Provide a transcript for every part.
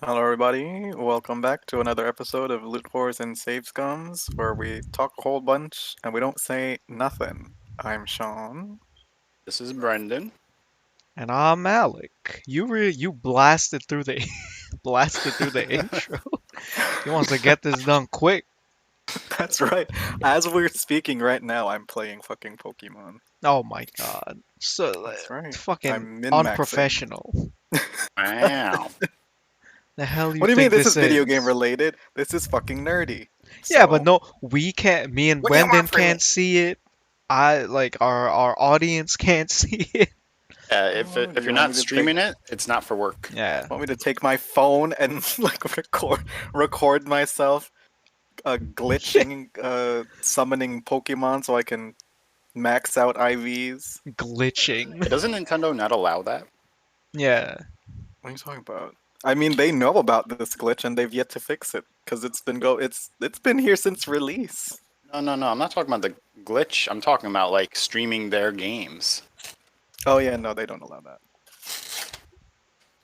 Hello, everybody. Welcome back to another episode of Loot Wars and Save Scums, where we talk a whole bunch and we don't say nothing. I'm Sean. This is Brendan. And I'm Alec. You blasted through the blasted through the intro. He wants to get this done quick. That's right. As we're speaking right now, I'm playing fucking Pokemon. Oh my god. So That's right. fucking I'm min-maxing. unprofessional. Wow. The hell you What do you mean think this is this video game related? This is fucking nerdy. Yeah, but So- no, we can't. Me and What do you Brendan want from me? can't see it. Our audience can't see it. If Oh, if you you're want not me to streaming it, it's not for work. Yeah. Want me to take my phone and like record myself glitching summoning Pokemon so I can max out IVs? Glitching. Doesn't Nintendo not allow that? Yeah. What are you talking about? I mean, they know about this glitch and they've yet to fix it because it's been here since release. No. I'm not talking about the glitch. I'm talking about like streaming their games. Oh yeah, no, they don't allow that.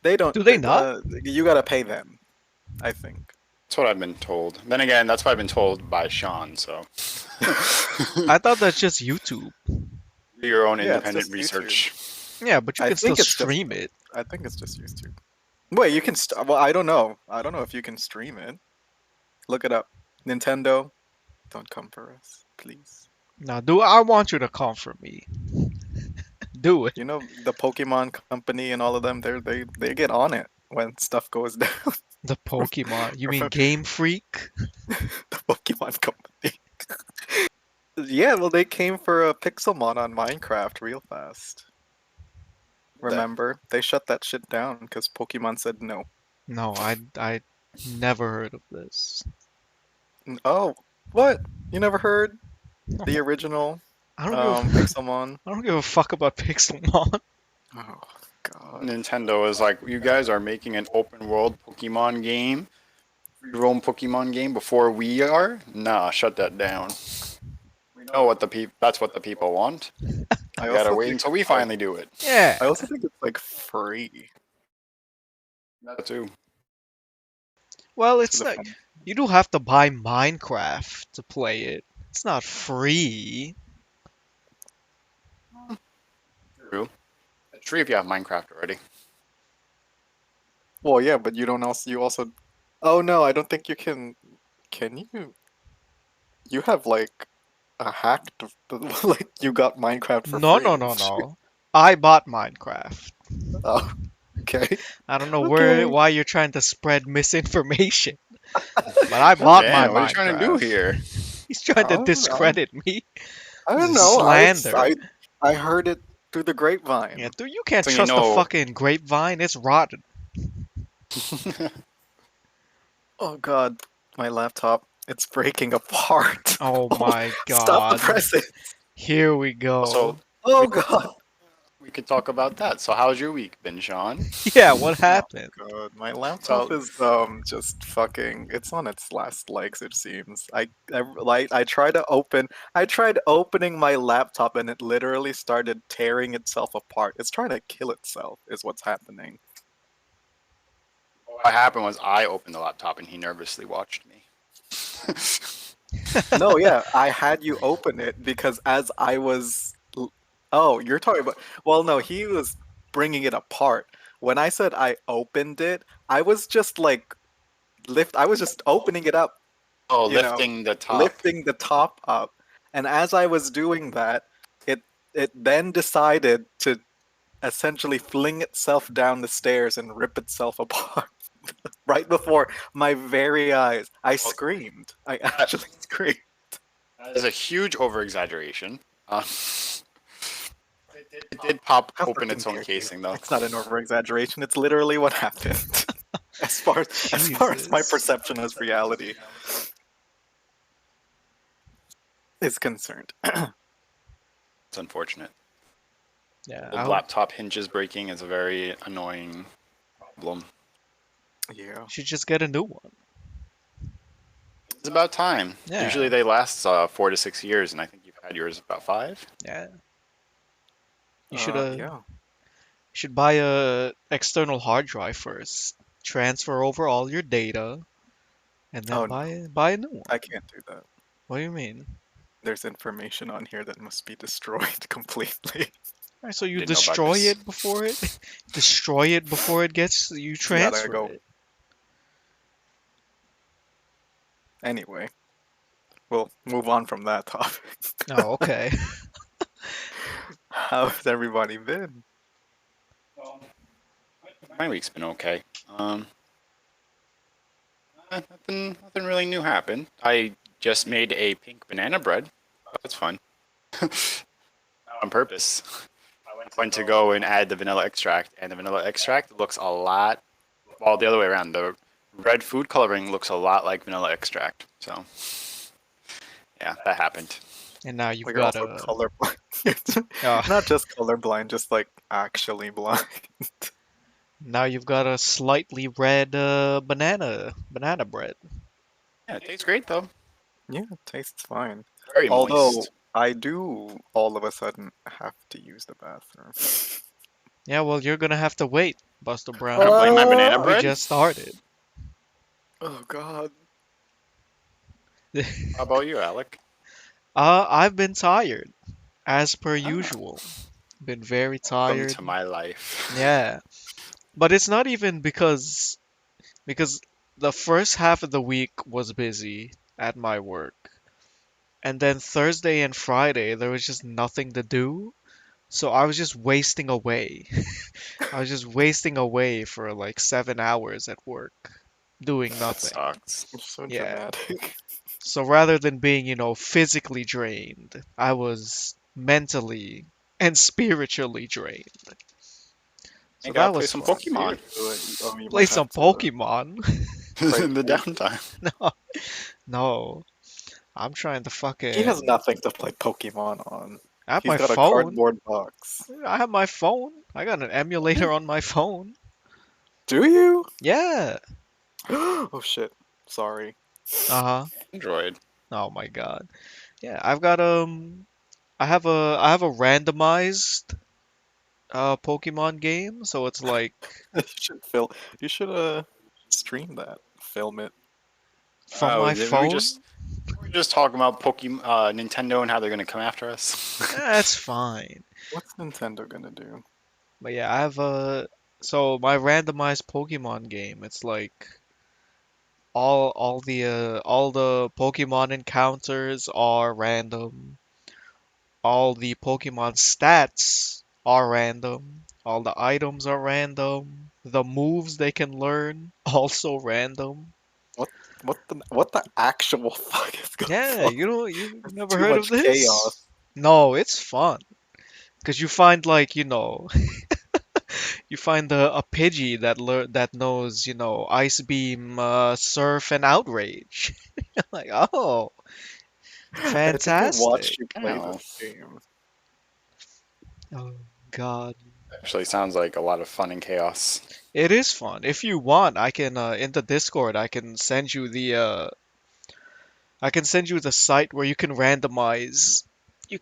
They don't. Do they not? You gotta pay them, I think. That's what I've been told. Then again, that's what I've been told by Sean. So I thought that's just YouTube. do your own Yeah, it's independent just research. Yeah, but you I can still think it's just- stream it. I think it's just YouTube. Wait, you can. Well, I don't know. I don't know if you can stream it. Look it up. Nintendo, don't come for us, please. Now, I want you to come for me. Do it. You know the Pokemon Company and all of them. They get on it when stuff goes down. The Pokemon. You mean Game Freak? The Pokemon Company. Yeah, well, they came for a Pixelmon on Minecraft real fast. Remember? They shut that shit down because Pokemon said no. No, I never heard of this. Oh, what? You never heard the original I don't give Pixelmon? I don't give a fuck about Pixelmon. Oh god. Nintendo is like, you guys are making an open world Pokemon game, free roam Pokemon game before we are. Nah, shut that down. We know what that's what the people want. I You gotta also wait think- until we finally do it. Yeah. I also think it's like free. That too. Well, to it's the like public. you do have to buy Minecraft to play it. It's not free. True. It's free if you have Minecraft already. Well, yeah, but you don't also. You also. Oh no, I don't think you can. Can you? You have like a hacked. Like you got Minecraft for No, free. no. I bought Minecraft. Oh, okay. I don't know Okay. why you're trying to spread misinformation. But I bought my Damn, what are you trying to do Minecraft. here? He's trying to Oh, discredit me. I don't know. Slander. I heard it through the grapevine. Yeah, dude, you can't So you trust the know- fucking grapevine. It's rotten. Oh god, my laptop. It's breaking apart. Oh my Stop god. the pressing. Here we go. So Oh god. we could talk about that. So how's your week been, Sean? Yeah, what happened? God, my laptop So- is just fucking. It's on its last legs. It seems. I tried opening my laptop and it literally started tearing itself apart. It's trying to kill itself. Is what's happening. What happened was I opened the laptop and he nervously watched me. No, yeah, I had you open it because as I was. Oh, you're talking about. Well, no, he was bringing it apart. When I said I opened it, I was just like I was just opening it up, Oh, You know, lifting the top. lifting the top up, and as I was doing that, it then decided to essentially fling itself down the stairs and rip itself apart. Right before my very eyes, I screamed. I actually screamed. That is a huge over-exaggeration. It did pop How open its freaking own dare you. casing, though. It's not an over exaggeration. It's literally what happened. as far as my Jesus. perception as reality is concerned. It's unfortunate. Yeah, The laptop hinges breaking is a very annoying problem. Yeah. should just get a new one. It's about time. Yeah. Usually they last 4 to 6 years, and I think you've had yours about 5. Yeah. You should Yeah. should buy a external hard drive first. transfer over all your data, and then Oh no, buy a new one. I can't do that. What do you mean? There's information on here that must be destroyed completely. Alright, so you Didn't know about destroy this. it before it destroy it before it gets you You gotta transfer go. it. Anyway, we'll move on from that topic. Oh, okay. How's everybody been? My week's been okay. Nothing really new happened. I just made a pink banana bread. That's fun. On purpose. I went to go and add the vanilla extract, and the vanilla extract looks a lot. Well, the other way around. The red food coloring looks a lot like vanilla extract. So, yeah, that happened. And now you've Well, you're got also a colorblind. uh, Not just colorblind, just like actually blind. now you've got a slightly red banana bread. Yeah, it tastes great though. Yeah, it tastes fine. Very Although moist. I do all of a sudden have to use the bathroom. Yeah, well, you're gonna have to wait, Buster I Brown. don't blame my banana We bread. just started. Oh god. How about you, Alec? I've been tired, as per Ah, usual. Been very welcome tired. to my life. Yeah, but it's not even because the first half of the week was busy at my work, and then Thursday and Friday there was just nothing to do. So I was just wasting away. I was just wasting away for like 7 hours at work, doing That nothing. sucks. You're so Yeah. dramatic. So rather than being, physically drained, I was mentally and spiritually drained. I So gotta that play was some fun. Pokemon Oh, you Play might some have to Pokemon. pray in the for. downtime. No, no. I'm trying to He has fucking. nothing to play Pokemon on. I have He's my got a phone. cardboard box. I have my phone. I got an emulator on my phone. Do you? Yeah. Oh shit. Sorry. Uh-huh. Android. Oh my god. Yeah, I've got I have a randomized Pokemon game, so it's like You should film. You should stream that. Film it. from Oh, my we phone. we're just talking about Pokemon, Nintendo, and how they're gonna come after us. That's fine. What's Nintendo gonna do? But yeah, I have a so my randomized Pokemon game. It's like all the Pokemon encounters are random. All the Pokemon stats are random. All the items are random. The moves they can learn also random. What what the actual fuck is going Yeah, on? you There's never too heard of much chaos. this? No, it's fun. Cause you find like, you find a Pidgey that knows, Ice Beam, Surf, and Outrage. Like, oh, I think I fantastic. watched you play Ow. this game. Oh God. Actually, sounds like a lot of fun and chaos. It is fun. If you want, I can in the Discord, I can send you the site where you can randomize your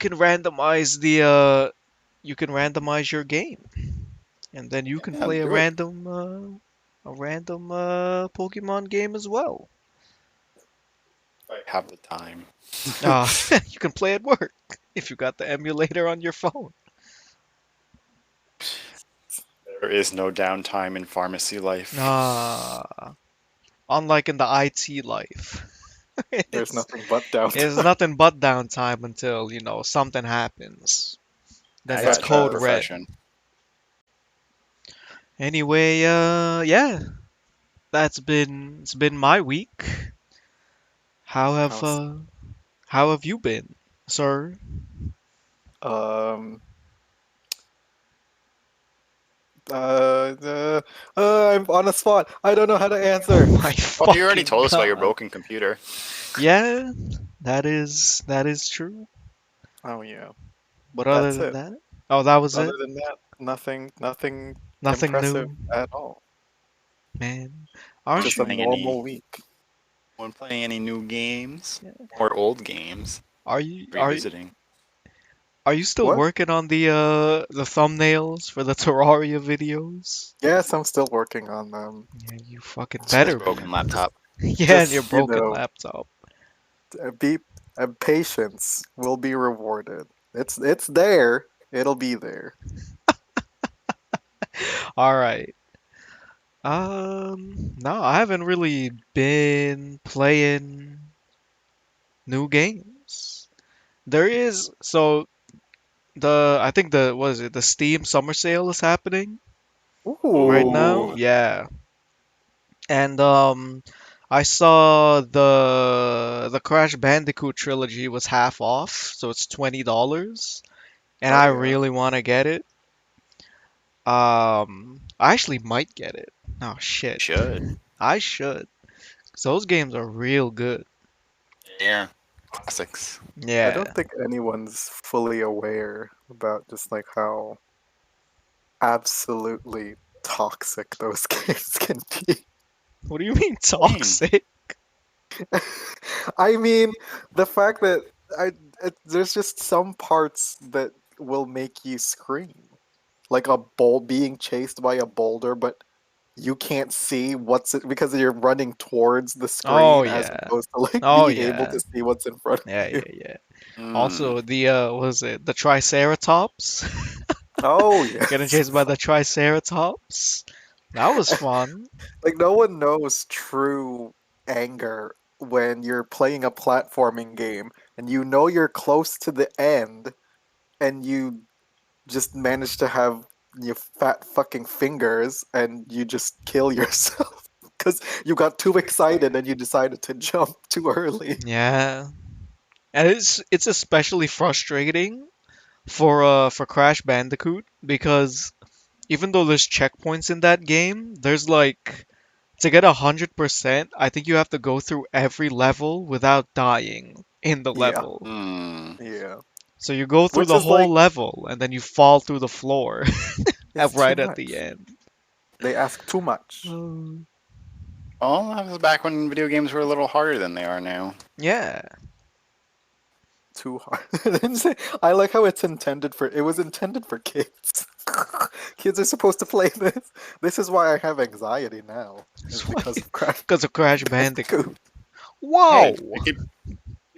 game, and then you can Yeah, play do it. a random Pokemon game as well. I have the time. You can play at work if you got the emulator on your phone. There is no downtime in pharmacy life. Unlike in the IT life, There's it's nothing but it's downtime. nothing but downtime until, something happens. Then I it's gotta try the code red. profession. Anyway, yeah, it's been my week. How have How's uh how have you been, sir? um I'm on a spot. I don't know how to answer. My Well, you already fucking told us about your god. broken computer. Yeah, that is true. Oh yeah. But other That's than it. that, oh, that was Other it. than that, nothing Nothing impressive new, at all. man. One Aren't Just a you? playing any normal week. one playing any new games Yeah. or old games. Are you? Are Revisiting. Are you still What? working on the thumbnails for the Terraria videos? Yes, I'm still working on them. Yeah, you fucking On his better be. broken laptop. Yeah, and your Just, broken laptop. be patience will be rewarded. It's there. It'll be there. All right. No, I haven't really been playing new games. There is so I think the what is it? The Steam Summer Sale is happening right now. Ooh. Ooh. Yeah. And I saw the Crash Bandicoot trilogy was half off, so it's $20, and Oh I yeah. really want to get it. I actually might get it. Oh shit. Should. I should. 'Cause those games are real good. Yeah. Classics. I Yeah. don't think anyone's fully aware about just like how absolutely toxic those games can be. What do you mean Mean. toxic? I mean, the fact that there's just some parts that will make you scream, like a bolt being chased by a boulder, but you can't see what's it because you're running towards the Oh screen as yeah. opposed to like Oh being able yeah. to see what's in front of Yeah, you. yeah, yeah. Mm. Also, the what was it? The Triceratops? Oh Getting yes. chased by the Triceratops? That was fun. Like no one knows true anger when you're playing a platforming game and you know you're close to the end and you just manage to have your fat fucking fingers and you just kill yourself because you got too excited and you decided to jump too early. Yeah. And it's especially frustrating for Crash Bandicoot because even though there's checkpoints in that game, there's like to get 100%, I think you have to go through every level without dying in the Yeah, level. Mm. yeah. So you go through Which the is whole like, level and then you fall through the floor it's too right at the much. end. They ask too much. Mm. Well, that was back when video games were a little harder than they are now. Yeah. Too hard. I like how it was intended for kids. Kids are supposed to play this. This is why I have anxiety now. Is because of Crash Because of Crash Bandicoot. Bandicoot. Whoa! Hey, it keeps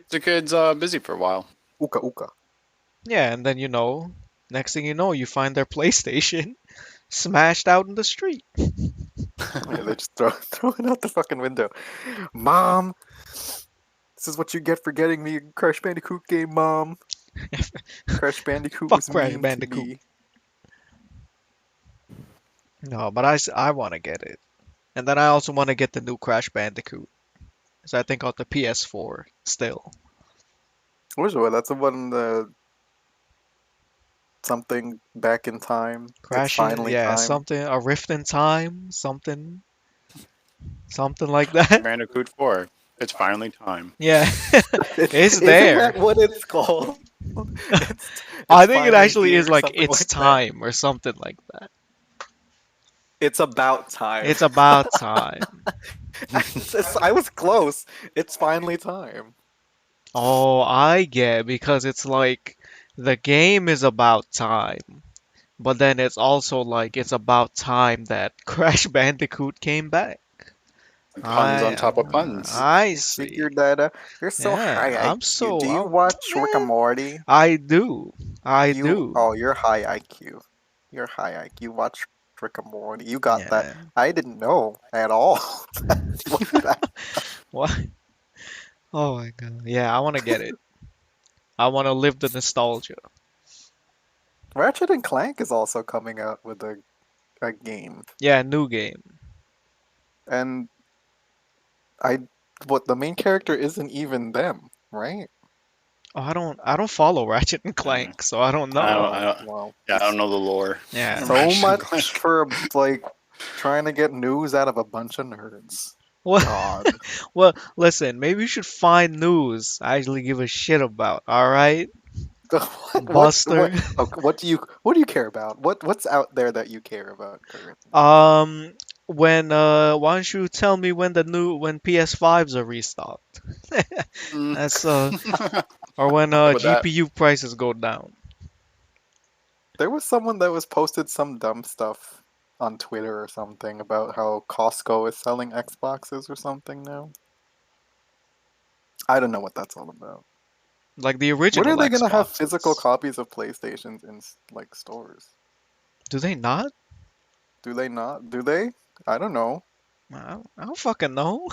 the kids busy for a while. Uka uka. Yeah, and then next thing you know, you find their PlayStation smashed out in the street. Yeah, they just throw it out the fucking window. Mom, this is what you get for getting me a Crash Bandicoot game, Mom. Crash Bandicoot Fuck was Crash mean to Bandicoot. me. No, but I want to get it. And then I also want to get the new Crash Bandicoot. So I think on the PS4 still. Which one? That's the one, the something back in time. It's Crashing, finally yeah, time. something, a rift in time, something like Crash that. Bandicoot 4. It's finally time. Yeah, it's Isn't there. that what it's called? It's I it's think it finally actually here is or like something it's like that. time or something like that. It's about time. It's about time. I was close. It's finally time. Oh, I get because it's like the game is about time, but then it's also like it's about time that Crash Bandicoot came back. Puns on I top of puns. I You see. figured that out. You're so Yeah, high I'm IQ. Do so you watch Rick and yeah, Morty? I do. I You do. oh, you're high IQ. You're high IQ. You watch Rick and Morty. You got that. Yeah. I didn't know at all. That's what that. What? Oh my god. Yeah, I want to get it. I want to live the nostalgia. Ratchet and Clank is also coming out with a game, Yeah, new game. and I what the main character isn't even them, right? Oh, I don't follow Ratchet and Uh, Clank, so I don't I don't, know. I don't, Well, yeah, I don't know the lore. Yeah. so Ratchet and much Clank. for like trying to get news out of a bunch of nerds. Well, God. well, listen, maybe you should find news I actually give a shit about, all right? What Buster. what do you care about? What's out there that you care about currently? Um, why don't you tell me when PS5s are restocked? Mm. That's or when With that, GPU prices go down. There was someone that was posted some dumb stuff on Twitter or something about how Costco is selling Xboxes or something now. I don't know what that's all about. Like the When are original they gonna have physical Xboxes. copies of PlayStations in like stores? Do they not? Do they not? Do they? I don't know. I don't fucking know.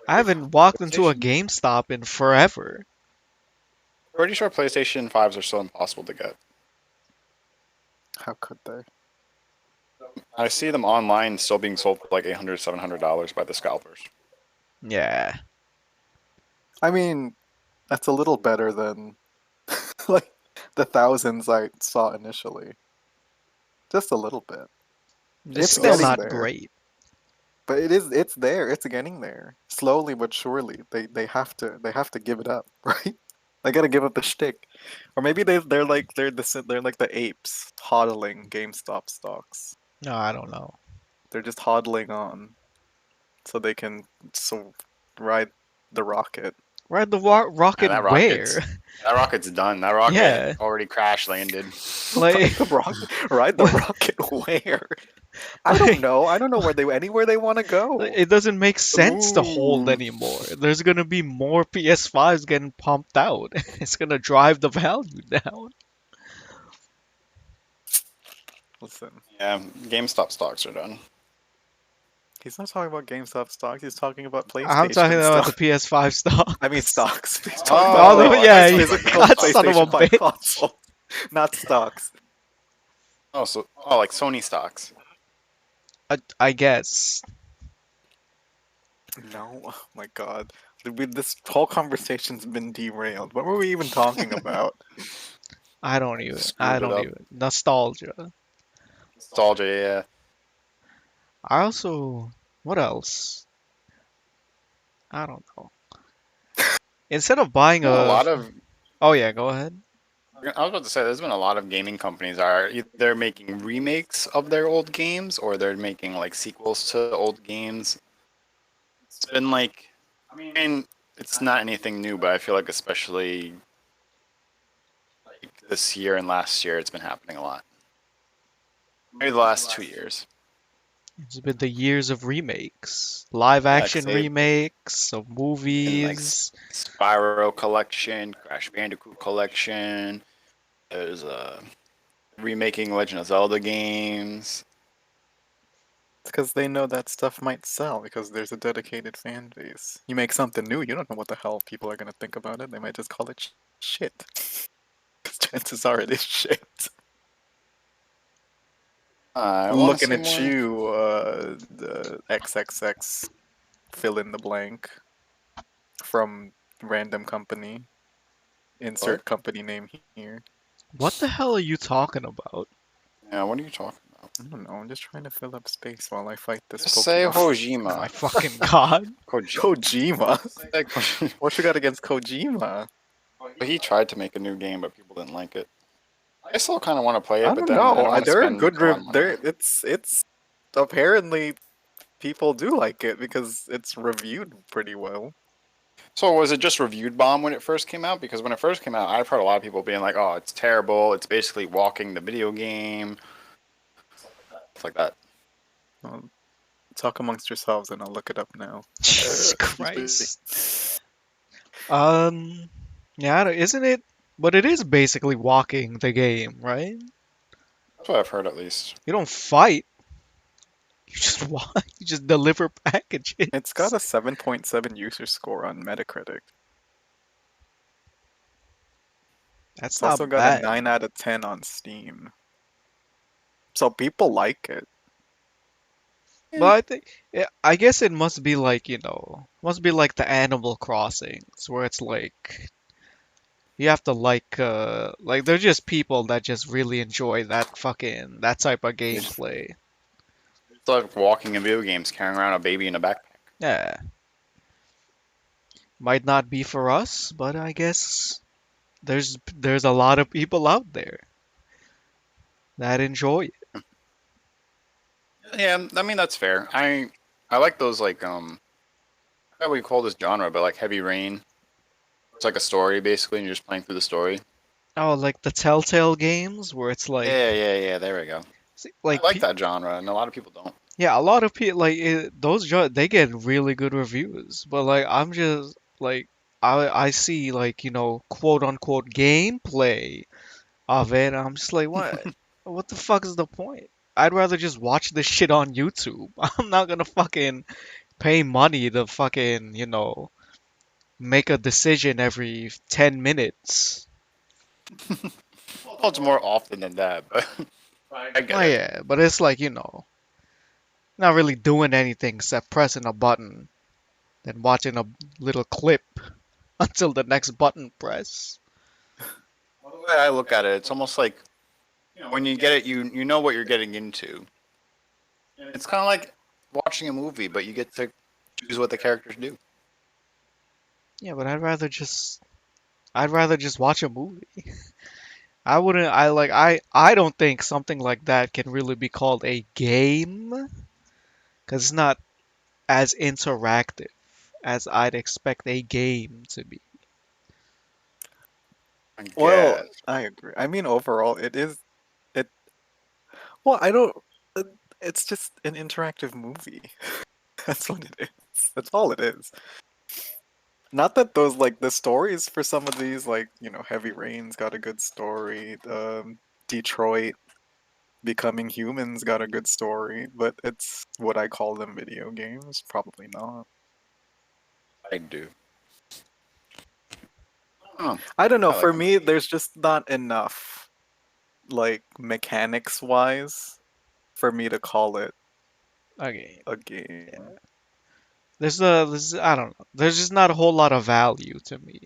I haven't walked into a PlayStation. GameStop in forever. Pretty sure PlayStation 5s are still impossible to get. How could they? I see them online still being sold for like $800, $700 by the scalpers. Yeah. I mean, that's a little better than like the thousands I saw initially. Just a little bit. It's It's still getting not there. great. But it's there. It's getting there. Slowly but surely. They have to give it up, right? They gotta give up the shtick. Or maybe they're like the apes hodling GameStop stocks. No, I don't know. They're just hodling on so they can ride the rocket. Ride the Yeah, rocket where? that rocket's done. That rocket Yeah. already crash landed. Like, Ride the rocket where? I don't know. I don't know where anywhere they want to go. it doesn't make sense to hold moon. anymore. There's gonna be more PS5s getting pumped out. It's gonna drive the value down. Listen, Yeah, GameStop stocks are done. he's not talking about GameStop stocks. He's talking about I'm talking PlayStation about stock. the PS5 stocks. I mean stocks. He's Oh, talking Oh, about no, yeah, physical God, son of a PlayStation 5 bitch. console, not stocks. Like Sony stocks. I guess. No, oh my God. This whole conversation's been derailed. What were we even talking about? I don't even. Screwed I it don't up. even. Nostalgia. Nostalgia, yeah. I also. What else? I don't know. Instead of buying A a. lot of Oh, yeah, go ahead. I was about to say there's been a lot of gaming companies that are either making remakes of their old games or they're making like sequels to old games. It's been like, I mean, it's not anything new, but I feel like especially like this year and last year, it's been happening a lot. Maybe the last 2 years. It's been the years of remakes, live Yeah, 'cause action they've remakes of been like movies. Spyro collection, Crash Bandicoot collection. There's remaking Legend of Zelda games. It's because they know that stuff might sell because there's a dedicated fan base. You make something new, you don't know what the hell people are gonna think about it. They might just call it shit. Because chances are it is shit. I want to Looking see at more. you, the XXX fill in the blank from random company. Insert What? company name here. What the hell are you talking about? Yeah, what are you talking about? I don't know. I'm just trying to fill up space while I fight this Just say Pokemon. My Hojima. fucking god. Kojima. Say Kojima. What you got against Kojima? But he tried to make a new game, but people didn't like it. I still kind of want to play it, I but don't then I know. don't want to There are spend good. a lot of money. There, it's apparently people do like it because it's reviewed pretty well. So was it just reviewed bomb when it first came out? Because when it first came out, I've heard a lot of people being like, "Oh, it's terrible. It's basically walking the video game." Stuff like that. Talk amongst yourselves, and I'll look it up now. Jesus Excuse Christ. Yeah, isn't it? But it is basically walking the game, right? That's what I've heard, at least. You don't fight. You just walk. You just deliver packages. It's got a 7.7 user score on Metacritic. That's It's also not got a bad. 9 out of 10 on Steam. So people like it. Well, I think, yeah, I guess it must be like, must be like the Animal Crossings, where it's like you have to like they're just people that just really enjoy that type of gameplay. It's like walking in video games, carrying around a baby in a backpack. Yeah, might not be for us, but I guess there's a lot of people out there that enjoy it. Yeah, I mean that's fair. I like those like I don't know what you call this genre, but like Heavy Rain. It's like a story basically, and you're just playing through the story. Oh, like the Telltale games where it's like, Yeah. There we go. I like like that genre, and a lot of people don't. yeah, a lot of people like they get really good reviews, but like I'm just like I see like quote unquote gameplay of it, and I'm just like what the fuck is the point? I'd rather just watch this shit on YouTube. I'm not gonna fucking pay money to fucking make a decision every 10 minutes. Well, it's more often than that, but I Oh get it. yeah, but it's like not really doing anything except pressing a button, then watching a little clip until the next button press. Well, the way I look at it, it's almost like when you get it, you know what you're getting into. It's kind of like watching a movie, but you get to choose what the characters do. Yeah, but I'd rather just watch a movie. I wouldn't I like I don't think something like that can really be called a game because it's not as interactive as I'd expect a game to be. I Well, guess. I agree. I mean, overall, it is it. Well, I don't. uh, It's just an interactive movie. That's what it is. That's all it is. Not that those like the stories for some of these, like Heavy Rain's got a good story. Detroit Becoming Humans got a good story, but it's would I call them video games? Probably not. I do. Oh, I don't know. I like For them. me, there's just not enough, like mechanics wise, for me to call it Okay. a game. There's I don't know. There's just not a whole lot of value to me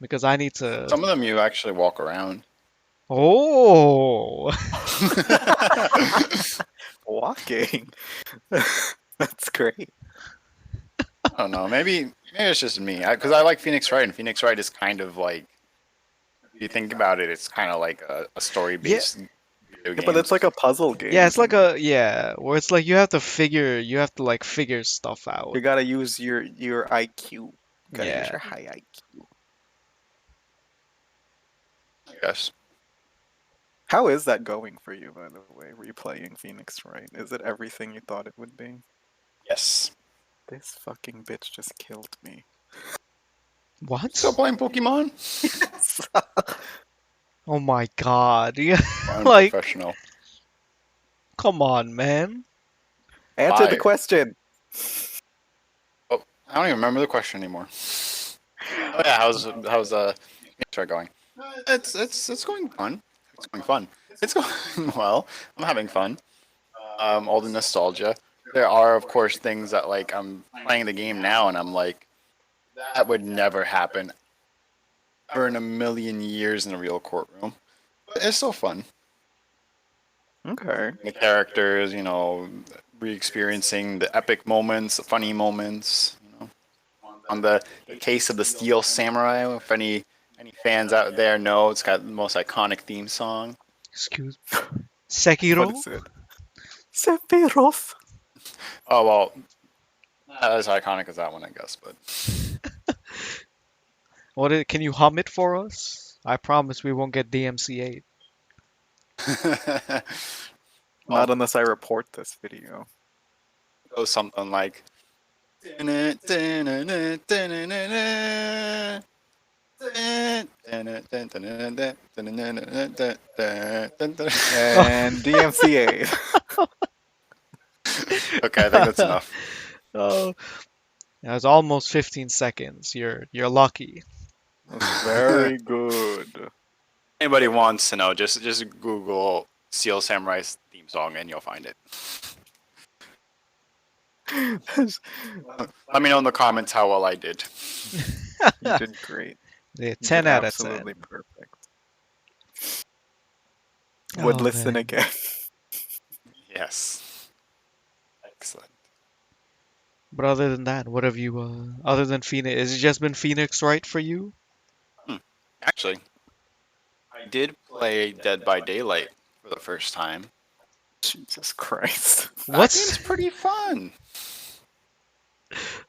because I need to. Some of them you actually walk around. Oh, I Walking. That's great. don't know. Maybe it's just me because I like Phoenix Wright, and Phoenix Wright is kind of like if you think about it, it's kind of like a yeah, story-based video Yeah, but game. it's like a puzzle yeah. game It's to like me. where it's like you have to like figure stuff out. You gotta use your IQ. Gotta use Yeah. your high IQ. I guess. How is that going for you, by the way? Replaying Phoenix Wright? Is it everything you thought it would be? Yes. This fucking bitch just killed me. Still What? playing Pokemon? Oh my God. Yeah. Like, Unprofessional. come on, man. Answer the Why? question. Oh, I don't even remember the question anymore. Oh yeah, how's Try going? It's going fun. It's going fun. It's going well. I'm having fun. All the nostalgia. There are of course things that like I'm playing the game now and I'm like that would never happen ever in a million years in a real courtroom. But it's still fun. Okay. The characters, re-experiencing the epic moments, the funny moments. On the case of the Steel Samurai, if any fans out there know, it's got the most iconic theme song. Excuse What Sekiro? is it? Sephiroth. Oh well, not as iconic as that one, I guess. But Can you hum it for us? I promise we won't get DMCA. Not well, unless I report this video. it goes something like. And DMCA. Okay, I think that's enough. Oh, yeah, it's almost 15 seconds. You're lucky. Very good. Anybody wants to know, just Google Steel Samurai's theme song and you'll find it. Let me know in the comments how well I did. You did great. Yeah, You 10 did out of absolutely 10. perfect. Would Oh listen man. again. Yes. Excellent. But other than that, what have you other than Phoenix, has it just been Phoenix right for you? Actually, I did play Dead by Daylight for the first time. Jesus Christ. That game's What's pretty fun.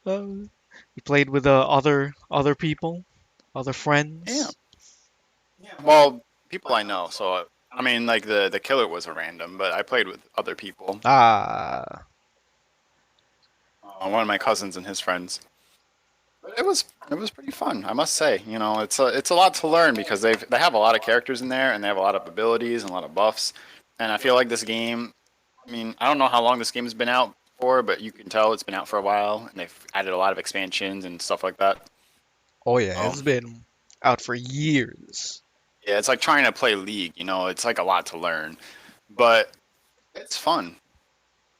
you played with other people, other Yeah. friends? Well, people I know. So I mean, like the killer was a random, but I played with other people. Ah, One of my cousins and his friends. But it was pretty fun, I must say. You know, it's a lot to learn because they have a lot of characters in there and they have a lot of abilities and a lot of buffs. And I feel like this game. I mean, I don't know how long this game's been out for, but you can tell it's been out for a while, and they've added a lot of expansions and stuff like that. oh yeah, Oh, it's been out for years. yeah, it's like trying to play League. You know, it's like a lot to learn, but it's fun.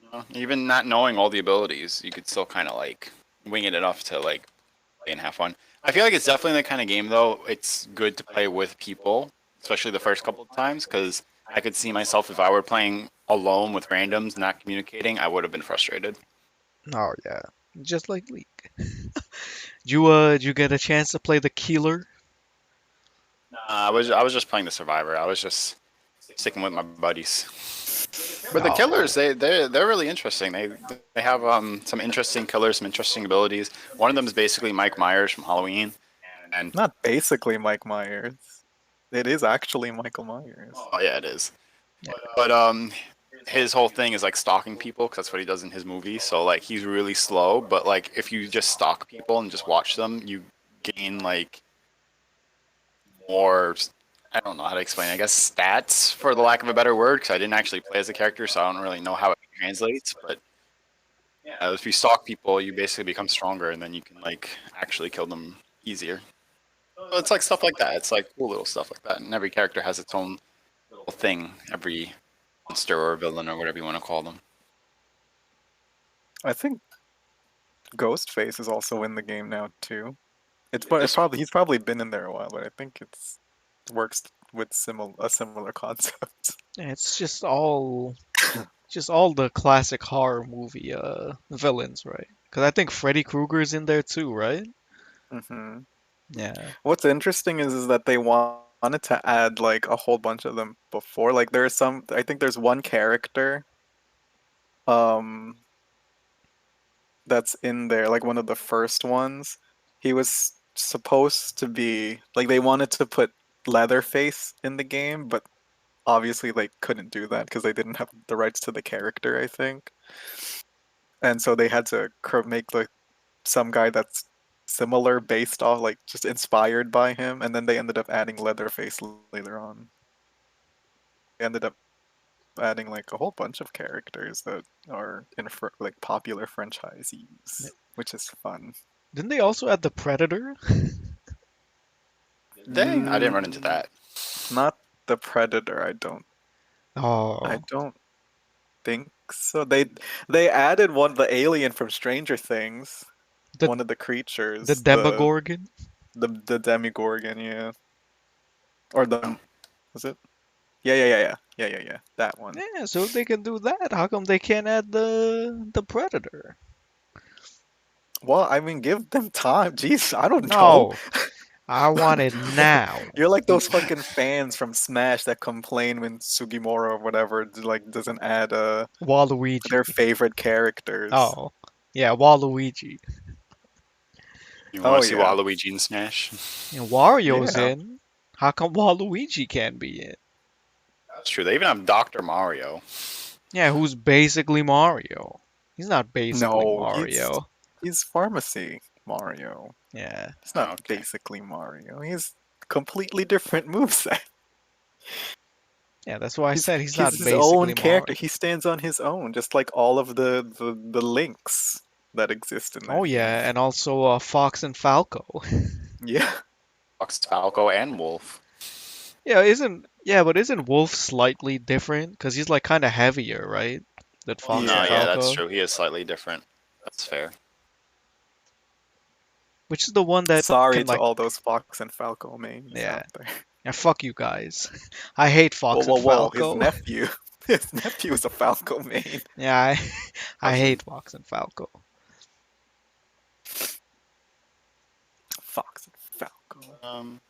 You know? Even not knowing all the abilities, you could still kind of like wing it enough to like play and have fun. I feel like it's definitely the kind of game though. It's good to play with people, especially the first couple of times, because I could see myself if I were playing alone with randoms, not communicating, I would have been frustrated. Oh yeah, just like League. Did you get a chance to play the Keeler? I was just playing the survivor. I was just sticking with my buddies. But the Oh, killers, they're really interesting. They have some interesting killers, some interesting abilities. One of them is basically Mike Myers from Halloween, and Not basically Mike Myers. It is actually Michael Myers. oh yeah, it is. yeah. But his whole thing is like stalking people because that's what he does in his movie. So like he's really slow, but like if you just stalk people and just watch them, you gain like more. I don't know how to explain. I guess stats, for the lack of a better word, because I didn't actually play as a character, so I don't really know how it translates. But if you stalk people, you basically become stronger, and then you can like actually kill them easier. So it's like stuff like that. It's like cool little stuff like that, and every character has its own little thing. Every monster or villain or whatever you want to call them. I think Ghostface is also in the game now too. It's This probably he's probably been in there a while, but I think it's works with a similar concept. Yeah, it's just all the classic horror movie villains, right? Because I think Freddy Krueger's in there too, right? hmm Yeah. What's interesting is that they wanted to add like a whole bunch of them before. Like there's some, I think there's one character um that's in there, like one of the first ones. He was supposed to be like they wanted to put Leatherface in the game, but obviously they couldn't do that because they didn't have the rights to the character, I think. And so they had to make like some guy that's similar based off like just inspired by him, and then they ended up adding Leatherface later on. They ended up adding like a whole bunch of characters that are in like popular franchises, which is fun. Didn't they also add the Predator? Dang, I didn't run into Mm, that. not the Predator. I Oh, don't think so. They added one the alien from Stranger Things, the one of the the creatures, Demogorgon. the Demigorgon, yeah, or Oh. the was it? Yeah. That one. Yeah, so if they can do that, how come they can't add the Predator? Well, I mean, give them time. Jeez, I don't know. No, I want it now. You're like those fucking fans from Smash that complain when Sugimura or whatever like doesn't add their Waluigi. favorite characters. Oh, yeah, Waluigi. You want Oh to see yeah, Waluigi in Smash? And Wario's yeah. in. How come Waluigi can't be in? That's true. They even have Dr. Mario. Yeah, who's basically Mario? He's not basically No, Mario. he's Pharmacy Mario. Yeah. He's Oh, not okay. basically Mario. He's completely different moveset. Yeah, that's why I He's said he's he's not his own basically character. Mario. He stands on his own, just like all of the links that exist in Oh that game. yeah, and also Fox and Falco. Yeah. Fox, Falco, and Wolf. But isn't Wolf slightly different? Because he's like kind of heavier, right? Than Fox No, and yeah, Yeah. that's Falco, true. He is slightly different. That's fair. which is the one that Sorry can to like, all those Fox and Falco mains yeah, out there. yeah, fuck you guys. I hate Whoa, Fox and whoa, whoa! His Falco. nephew, his nephew is a Falco main. Yeah, I hate Fox and Falco. Fox and Falco. Um,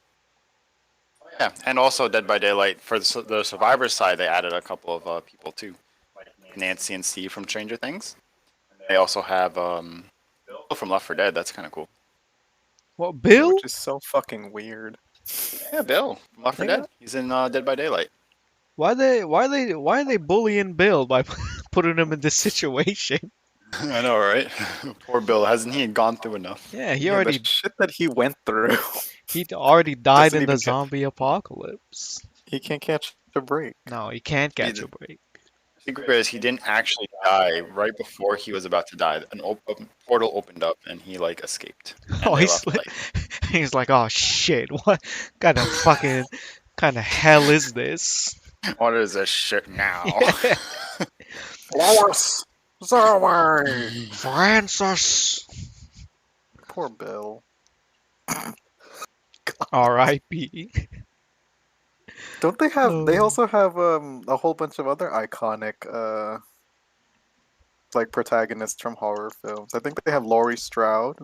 yeah, and also Dead by Daylight for the Survivor side, they added a couple of people too, like Nancy and Steve from Stranger Things. They also have Bill from Left 4 Dead. That's kind of cool. Well, Yeah, Bill? which is so fucking weird. Yeah, Bill from Left 4 They Dead. He's in Dead by Daylight. why are they bullying Bill by putting him in this situation? I know, right? Poor Bill. Hasn't he gone through enough? Yeah, Yeah, the shit that he went through. he already died Doesn't in the even catch. zombie apocalypse. He can't catch a break. No, he can't He catch did. a break. The secret is he didn't actually die right before he was about to die. Portal opened up and he like escaped. And Oh, they left he's like, oh shit, what kind of hell is this? What is this shit now? Yeah. Lois! Zoe! Francis. Poor Bill. R.I.P. Don't they have? They Oh. also have a whole bunch of other iconic like protagonists from horror films. I think they have Laurie Strode,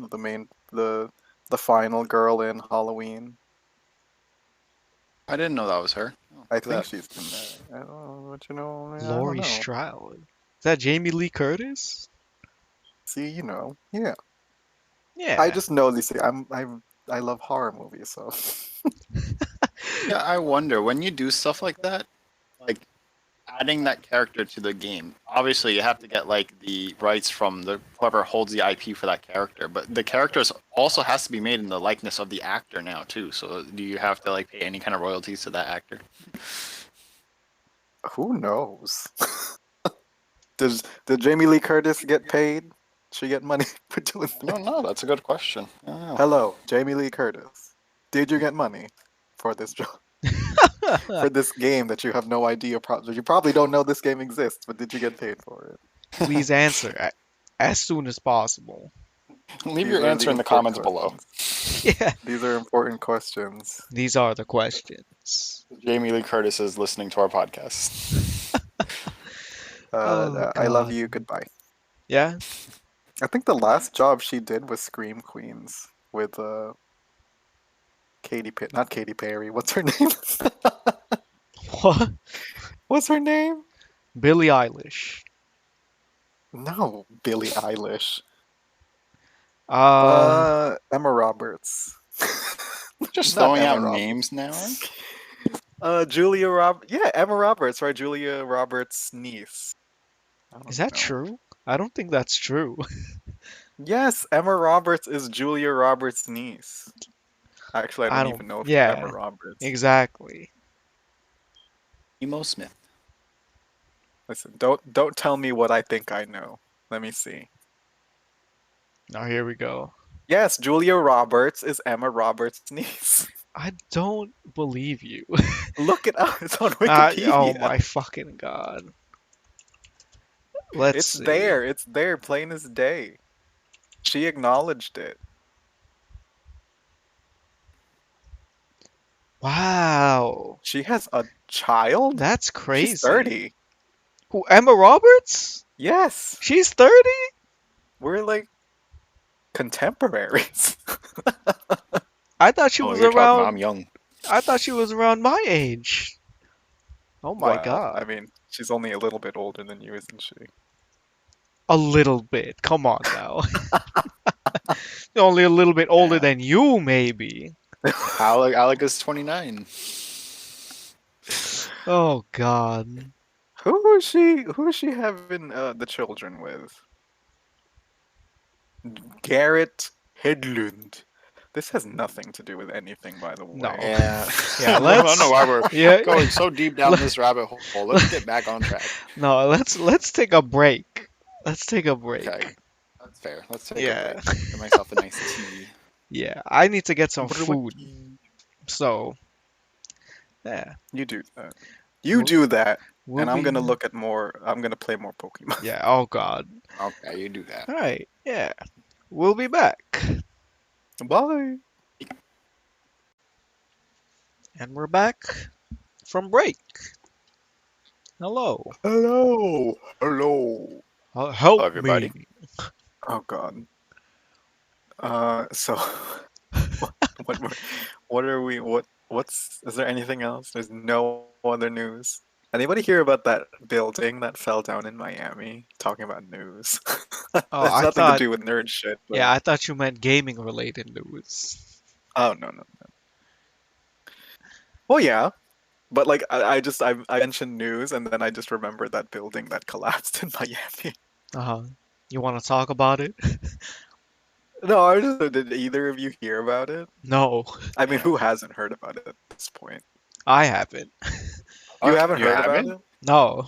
the final girl in Halloween. I didn't know that was her. Oh, I look at think that. she's in there. I don't know, but you know, I don't Laurie know. Strode. Is that Jamie Lee Curtis? See, you know, yeah. Yeah. I just know these. I love horror movies, so Yeah, I wonder when you do stuff like that, like adding that character to the game. Obviously, you have to get like the rights from the whoever holds the IP for that character, but the characters also has to be made in the likeness of the actor now too. So, do you have to like pay any kind of royalties to that actor? who knows? Did Jamie Lee Curtis get paid? She get money for doing I that? don't know. That's a good question. I don't know. Hello, Jamie Lee Curtis. Did you get money for this job? For this game that you have no idea? You probably don't know this game exists, but did you get paid for it? Please answer as soon as possible. Leave These your are answer the in the important comments below. questions. Yeah. These are important questions. These are the questions. Jamie Lee Curtis is listening to our podcast. Oh I love God. you. Goodbye. Yeah. I think the last job she did was Scream Queens with not Katy Perry. What's her name? What? What's her name? Billie Eilish. No, Billie Eilish. Uh, Emma Roberts. Just Not throwing Emma out Roberts. names now. Yeah, Emma Roberts, right? Julia Roberts' niece. I don't is that know. true? I don't think that's true. Yes, Emma Roberts is Julia Roberts' niece. Actually, I I don't don't. even know if she's Emma Yeah. Roberts. Exactly. Emo Smith. Listen, don't tell me what I think I know. Let me see. Now here we go. Yes, Julia Roberts is Emma Roberts' niece. I don't believe you. Look it up. It's on Oh Wikipedia. my fucking God. Let's It's see. there. It's there, plain as day. She acknowledged it. Wow. She has a child? That's crazy. She's 30. Who, Emma Roberts? Yes. She's 30? We're like contemporaries. I thought she Oh, was you're talking about I'm around. young. I thought she was around my age. Oh my Well, God. I mean, she's only a little bit older than you, isn't she? A little bit. Come on now. Only a little bit older Yeah. than you, maybe. Alec is 29. Oh God. Who is she having the children with? Garrett Hedlund. This has nothing to do with anything, by the way. No. Yeah. Yeah, I let's. don't know why we're Yeah. going so deep down this rabbit hole. Let's get back on track. No, let's take a break. Let's take a break. Okay. That's fair. Let's take Yeah. a break. Get myself a nice tea. Yeah, I need to get some What- food. So, yeah. You do that. You do that, We'll and I'm gonna be- look at more. I'm gonna play more Pokemon. Yeah, oh God. Okay, you do that. Alright, yeah. We'll be back. Bye. And we're back from break. Hello. Hello. Hello. Help Hello, everybody. me. Oh God. So, what, what are we? What's? Is there anything else? There's no other news. Anybody hear about that building that fell down in Miami? Talking about news. Oh, It's I nothing thought. to do with nerd shit. But... Yeah, I thought you meant gaming related news. Oh no. Well, yeah, but like I mentioned news, and then I just remembered that building that collapsed in Miami. Uh-huh. You want to talk about it? No, I just did either of you hear about it? No, I mean, who hasn't heard about it at this point? I haven't. You haven't You heard about haven't? it? No.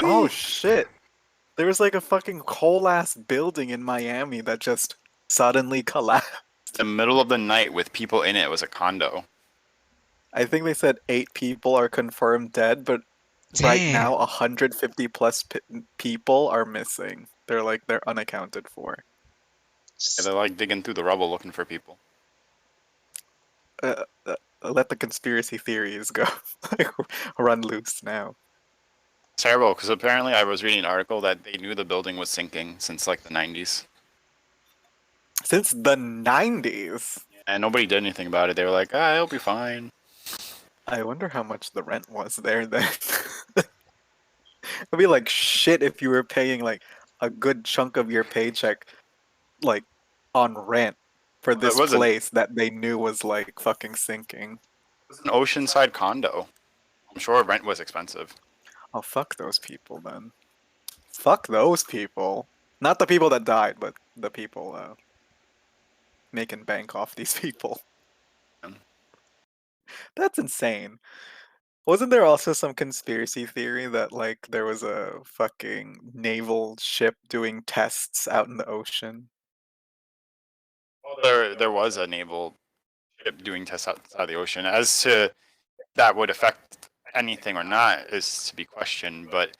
Oh Really? shit! There was like a fucking whole ass building in Miami that just suddenly collapsed. The middle of the night with people in it. It was a condo. I think they said 8 people are confirmed dead, but right now Damn. 150 plus people are missing. They're unaccounted for. Yeah, Just- they're like digging through the rubble looking for people. Uh, uh, Let the conspiracy theories go run loose now. It's terrible because apparently I was reading an article that they knew the building was sinking since like the 90s. Since the 90s. And nobody did anything about it. They were like, ah, it'll be fine. I wonder how much the rent was there then. It'd be like shit if you were paying like a good chunk of your paycheck like on rent for Well, it this wasn't. place that they knew was like fucking sinking. It was an oceanside condo. I'm sure rent was expensive. Oh, fuck those people then. Fuck those people. Not the people that died, but the people making bank off these people. Um, That's insane. Wasn't there also some conspiracy theory that like there was a fucking naval ship doing tests out in the ocean? There was a naval ship doing tests outside the ocean. As to that would affect anything or not is to be questioned. But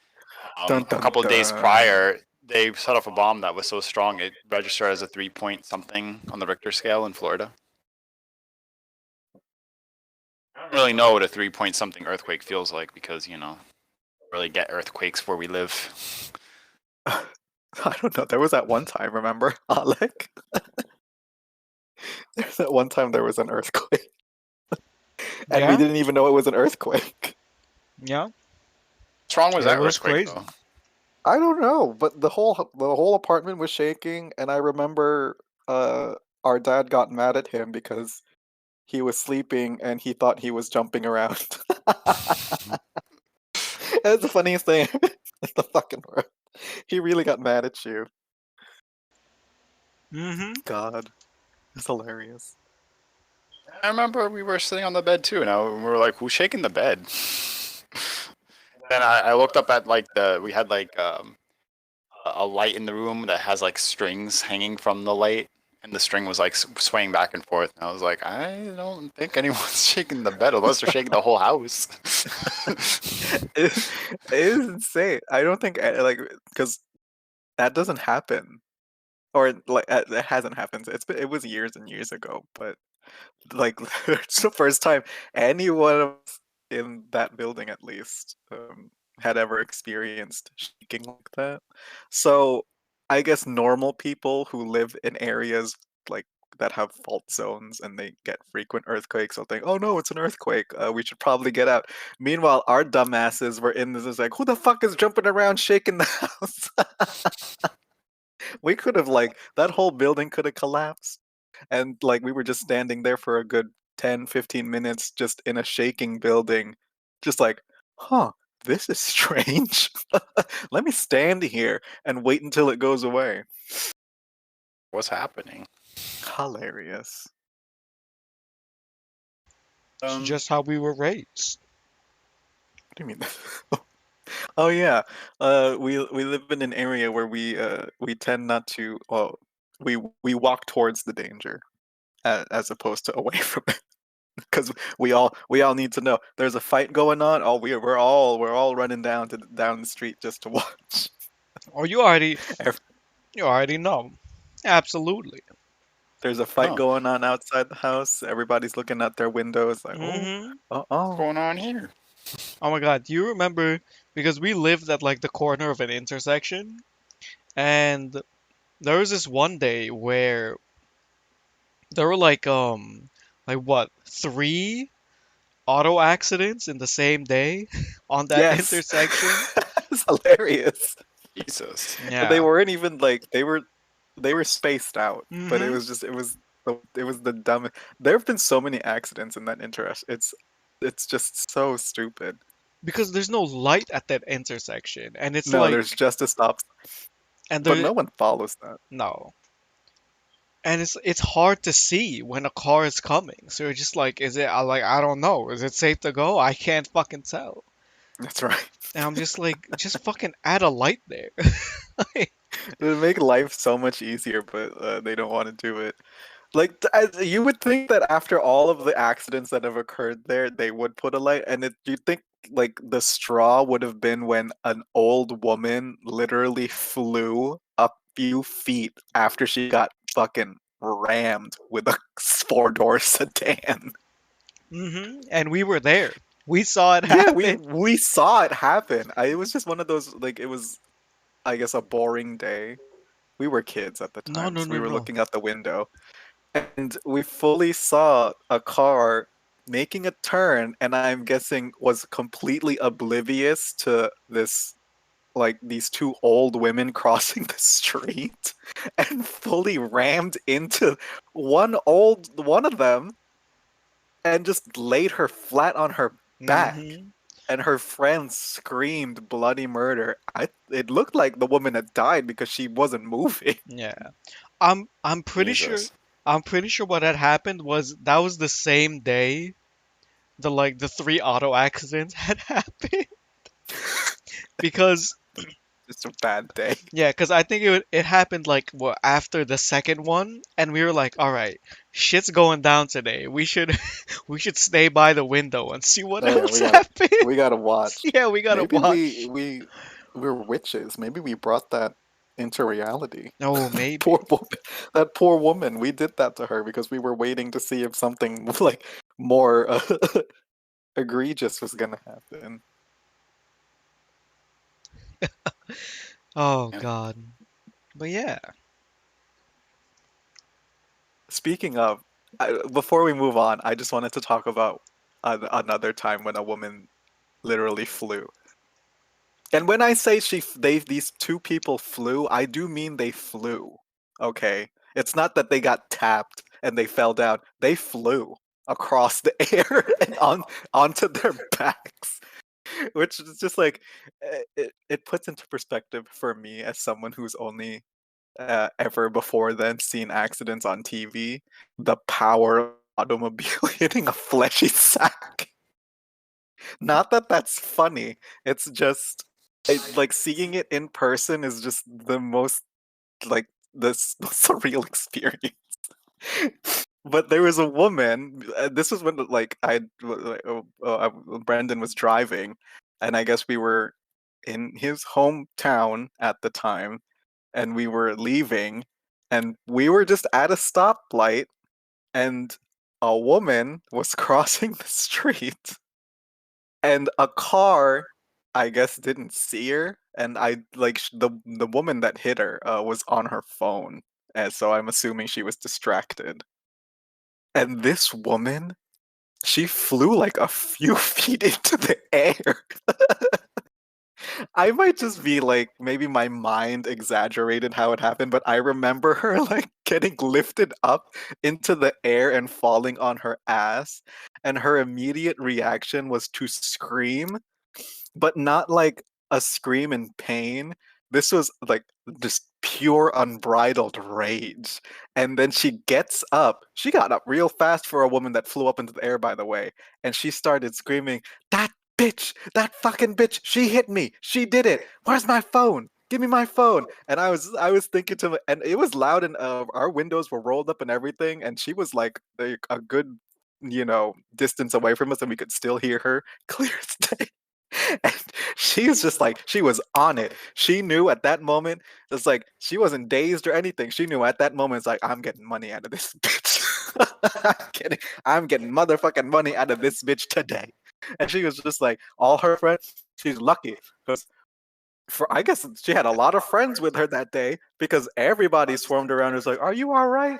Dun a dun couple of days dun. prior, they set off a bomb that was so strong it registered as a 3 point something on the Richter scale in Florida. I don't really know what a 3 point something earthquake feels like because, you know, really get earthquakes where we live. I don't know. There was that one time, remember, Alec? There's that one time there was an earthquake, and we Yeah, didn't even know it was an earthquake. yeah. What's wrong with It that was earthquake crazy. though? I don't know, but the whole apartment was shaking, and I remember uh our dad got mad at him because he was sleeping and he thought he was jumping around. That's the funniest thing in the fucking world. He really got mad at you. Mm-hmm. God, it's hilarious. I remember we were sitting on the bed too, and we were like, "Who's shaking the bed?" Then I looked up at like we had like a light in the room that has like strings hanging from the light, and the string was like swaying back and forth. And I was like, I don't think anyone's shaking the bed unless they're shaking the whole house. It, it is insane. I don't think like because that doesn't happen, or like it hasn't happened. It was years and years ago, but like it's the first time anyone of us in that building at least had ever experienced shaking like that. So I guess normal people who live in areas like that have fault zones and they get frequent earthquakes will think, oh no, it's an earthquake, we should probably get out. Meanwhile our dumbasses were in this is like, who the fuck is jumping around shaking the house? We could have like that whole building could have collapsed, and like we were just standing there for a good 10-15 minutes just in a shaking building, just like, huh, this is strange. Let me stand here and wait until it goes away. What's happening? Hilarious. It's Um, just how we were raised. What do you mean? Oh yeah, we live in an area where we tend not to, well, we walk towards the danger as opposed to away from it. Because we all need to know there's a fight going on. Oh, we're all running down the street just to watch. Or you already If you already know. Absolutely. there's a fight oh, going on outside the house, everybody's looking out their windows like, oh, Mm-hmm. oh, what's oh. going on here? Oh my God, do you remember because we lived at like the corner of an intersection and there was this one day where there were like what, three auto accidents in the same day on that Yes, intersection? it's hilarious. Jesus. And they Yeah. weren't even like they were spaced out, but it Mm-hmm. was just it was the dumbest. There have been so many accidents in that interest. It's it's just so stupid. because there's no light at that intersection, and it's No, like, there's just a stop, and but there no one follows that. no, and it's hard to see when a car is coming. So you're just like, is it like I don't know, is it safe to go? I can't fucking tell. That's right. And I'm just like, just fucking add a light there. It would make life so much easier, but they don't want to do it. Like you would think that after all of the accidents that have occurred there, they would put a light. And you think like the straw would have been when an old woman literally flew a few feet after she got fucking rammed with a four-door sedan. And we were there. We saw it Yeah, happen. we saw it happen. It was just one of those, like, it was, I guess, a boring day. We were kids at the No, time, no, so no, we were no. looking out the window, and we fully saw a car making a turn, and I'm guessing was completely oblivious to this, like, these two old women crossing the street, and fully rammed into one of them, and just laid her flat on her back. hmm And her friends screamed bloody murder. It looked like the woman had died because she wasn't moving. Yeah. I'm pretty sure Jesus. I'm pretty sure what had happened was that was the same day the three auto accidents had happened. Because Just a bad day. yeah, because I think it happened like what after the second one, and we were like, all right, shit's going down today. We should we should stay by the window and see what Oh yeah, else happens. we gotta watch. Yeah, we gotta Maybe watch. we're witches. Maybe we brought that into reality. Oh, Poor maybe. woman. That poor woman. We did that to her because we were waiting to see if something like more egregious was gonna happen. Oh Man. God. But yeah. Speaking of, before we move on, I just wanted to talk about another time when a woman literally flew. And when I say these two people flew, I do mean they flew. Okay, it's not that they got tapped and they fell down. They flew across the air and onto their backs, which is just like it puts into perspective for me as someone who's only ever before then seen accidents on TV, the power of automobile hitting a fleshy sack. Not that that's funny. It's just like seeing it in person is just the most like this surreal experience. But there was a woman. This was when like Brandon was driving, and I guess we were in his hometown at the time, and we were leaving, and we were just at a stoplight, and a woman was crossing the street, and a car, I guess, didn't see her, and the woman that hit her was on her phone, and so I'm assuming she was distracted. And this woman, she flew like a few feet into the air. I might just be like, maybe my mind exaggerated how it happened, but I remember her like getting lifted up into the air and falling on her ass, and her immediate reaction was to scream, but not like a scream in pain. This was like just pure unbridled rage. And then she gets up. She got up real fast for a woman that flew up into the air, by the way. And she started screaming, "That bitch! That fucking bitch! She hit me! She did it! Where's my phone? Give me my phone!" And I was thinking and it was loud, and our windows were rolled up and everything. And she was like a good, distance away from us, and we could still hear her clear as day. And she was just like, she was on it. She knew at that moment, it's like she wasn't dazed or anything. She knew at that moment, it's like, I'm getting money out of this bitch. I'm getting motherfucking money out of this bitch today. And she was just like, all her friends, she's lucky because I guess she had a lot of friends with her that day because everybody swarmed around her. Was like, "Are you all right,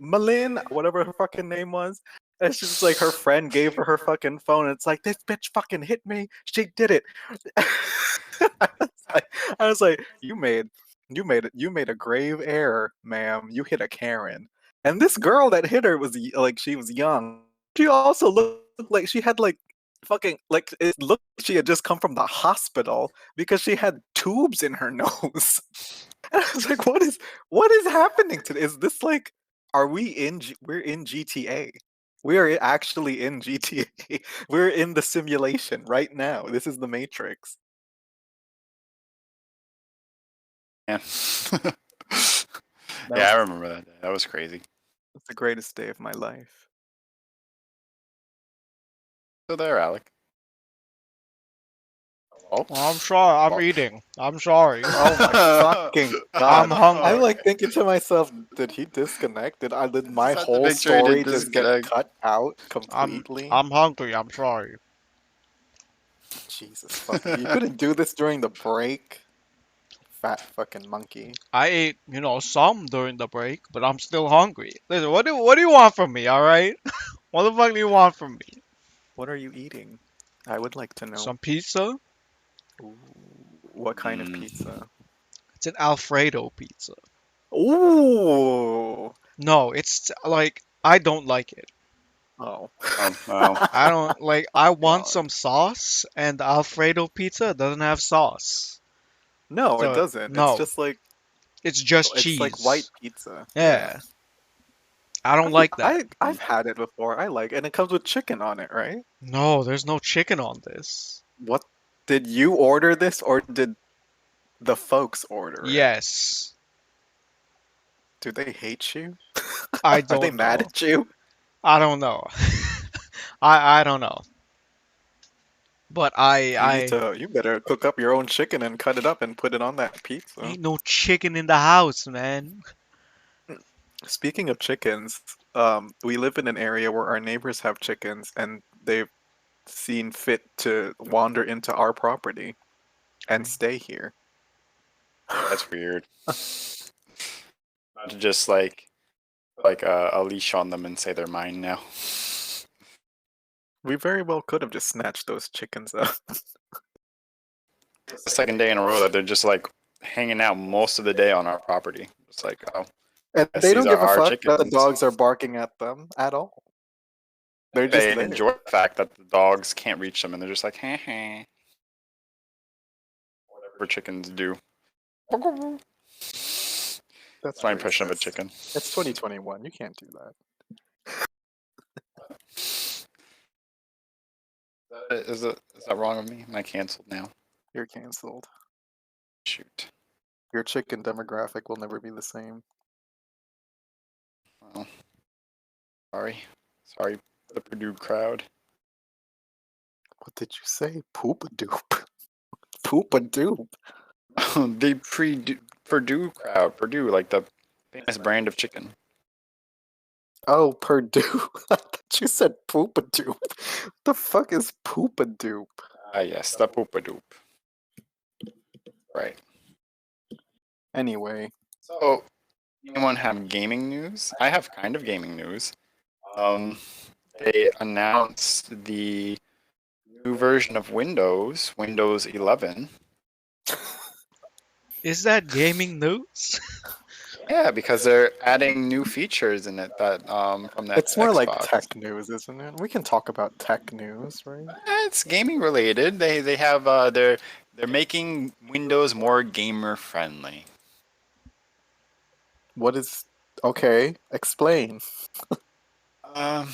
Malin?" Whatever her fucking name was. And she's like, her friend gave her fucking phone. And it's like, this bitch fucking hit me. She did it. I was like, you made a grave error, ma'am. You hit a Karen. And this girl that hit her was like, she was young. She also looked like she had like fucking like it looked like she had just come from the hospital because she had tubes in her nose. And I was like, what is happening today? Is this like we're in GTA. We are actually in GTA. We're in the simulation right now. This is the Matrix. Yeah. That Yeah, I was remember that day. That was crazy. the greatest day of my life. So there, Alec. Oh. I'm sorry. I'm Fuck. eating. I'm sorry. Oh my fucking I'm god. hungry. I'm like thinking to myself, did he disconnect? Did my Just had to whole make sure he story didn't just get disconnect. cut out I'm completely? I'm hungry. I'm sorry. Jesus fucking. You couldn't do this during the break? Fat fucking monkey. I ate, some during the break, but I'm still hungry. Listen, what do you want from me, all right? What the fuck do you want from me? What are you eating? I would like to know. Some pizza? Ooh, what kind of Mm. pizza? It's an Alfredo pizza. Ooh. No, it's like I don't like it. Oh. Well, I don't like. I want God. some sauce, and the Alfredo pizza doesn't have sauce. No, it So doesn't. no, it's just It's like white cheese. pizza. Yeah. Yeah, I don't like that. I've had it before. I like, and it comes with chicken on it, right? No, there's no chicken on this. What did you order this or did the folks order it? Yes, Do they hate you? I Are they don't mad know. at you? I don't know. I don't know. But You better cook up your own chicken and cut it up and put it on that pizza. ain't no chicken in the house, man. Speaking of chickens, we live in an area where our neighbors have chickens and they've seen fit to wander into our property and stay here. that's weird. Not to just a leash on them and say they're mine now. We very well could have just snatched those chickens up. It's the second day in a row that they're just like hanging out most of the day on our property. It's like, oh, And yes, they these don't are give a our fuck that the chickens. dogs are barking at them at all. They're just They there. enjoy the fact that the dogs can't reach them, and they're just like, heh heh. Whatever chickens do. That's That's my impression of a racist. chicken. It's 2021. You can't do that. Is that wrong of me? Am I canceled now? You're canceled. Shoot. Your chicken demographic will never be the same. Well, sorry for the Purdue crowd. What did you say? Poop a doop. Poop a doop. The Purdue crowd. Purdue, like the famous brand of chicken. Oh, Purdue. I thought you said poop a doop. What the fuck is poop a doop? Ah, yes, the poopadoop. Right. Anyway, So, anyone have gaming news? I have kind of gaming news. They announced the new version of Windows, Windows 11. Is that gaming news? Yeah, because they're adding new features in it that from the it's more like Xbox. tech news, isn't it? We can talk about tech news, right? It's gaming related. They have they're making Windows more gamer friendly. What is okay? Explain. Um.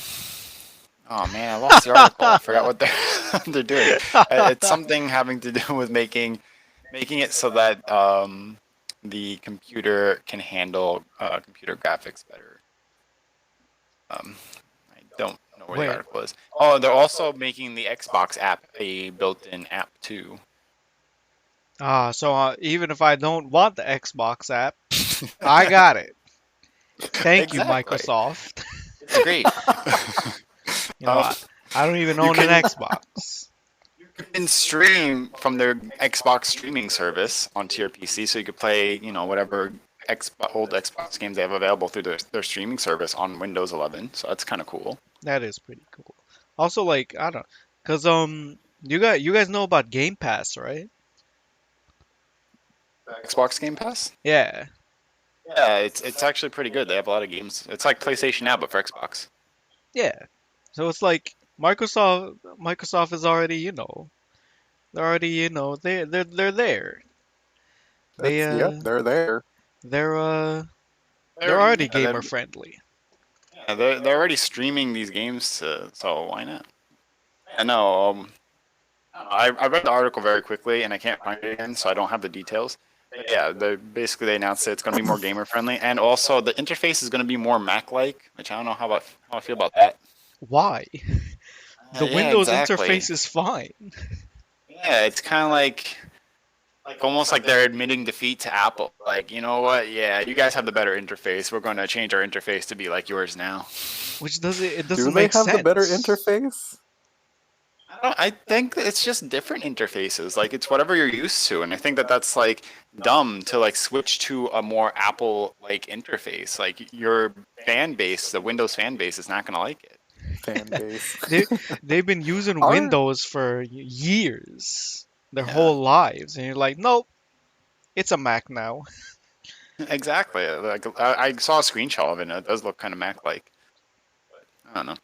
Oh man, I lost the article. I forgot what they're doing. It's something having to do with making it so that the computer can handle computer graphics better. I don't know where Wait. the article is. Oh, they're also making the Xbox app a built-in app too. So even if I don't want the Xbox app, I got it. Thank you, Exactly. Microsoft. It's great. I don't even you own an can- Xbox. You can stream from their Xbox streaming service onto your PC, so you could play, whatever old Xbox games they have available through their streaming service on Windows 11. So that's kind of cool. That is pretty cool. Also, like, I don't, cause you guys know about Game Pass, right? Xbox Game Pass? Yeah. Yeah, it's actually pretty good. They have a lot of games. It's like PlayStation Now, but for Xbox. Yeah. So it's like Microsoft is already, they're already, they're there. They That's yep, they're there. they're they're They're already yeah, gamer friendly. they're already streaming these games, so why not? I know. I read the article very quickly and I can't find it again, so I don't have the details. But yeah, they announced that it's going to be more gamer friendly, and also the interface is going to be more Mac-like, which I don't know how I feel about that. Why? The Yeah, Windows exactly. interface is fine. Yeah, it's kind of like almost like they're admitting defeat to Apple. Like, you know what? Yeah, you guys have the better interface. We're going to change our interface to be like yours now. Which it Do doesn't they make have the better sense. interface? I think that it's just different interfaces. Like it's whatever you're used to, and I think that that's like dumb to like switch to a more Apple like interface. Like your fan base, the Windows fan base, is not gonna like it. Fan base. They they've been using Are Windows for years, their Yeah, whole lives, and you're like, nope, it's a Mac now. exactly. Like I saw a screenshot of it, and it does look kind of Mac-like. I don't know.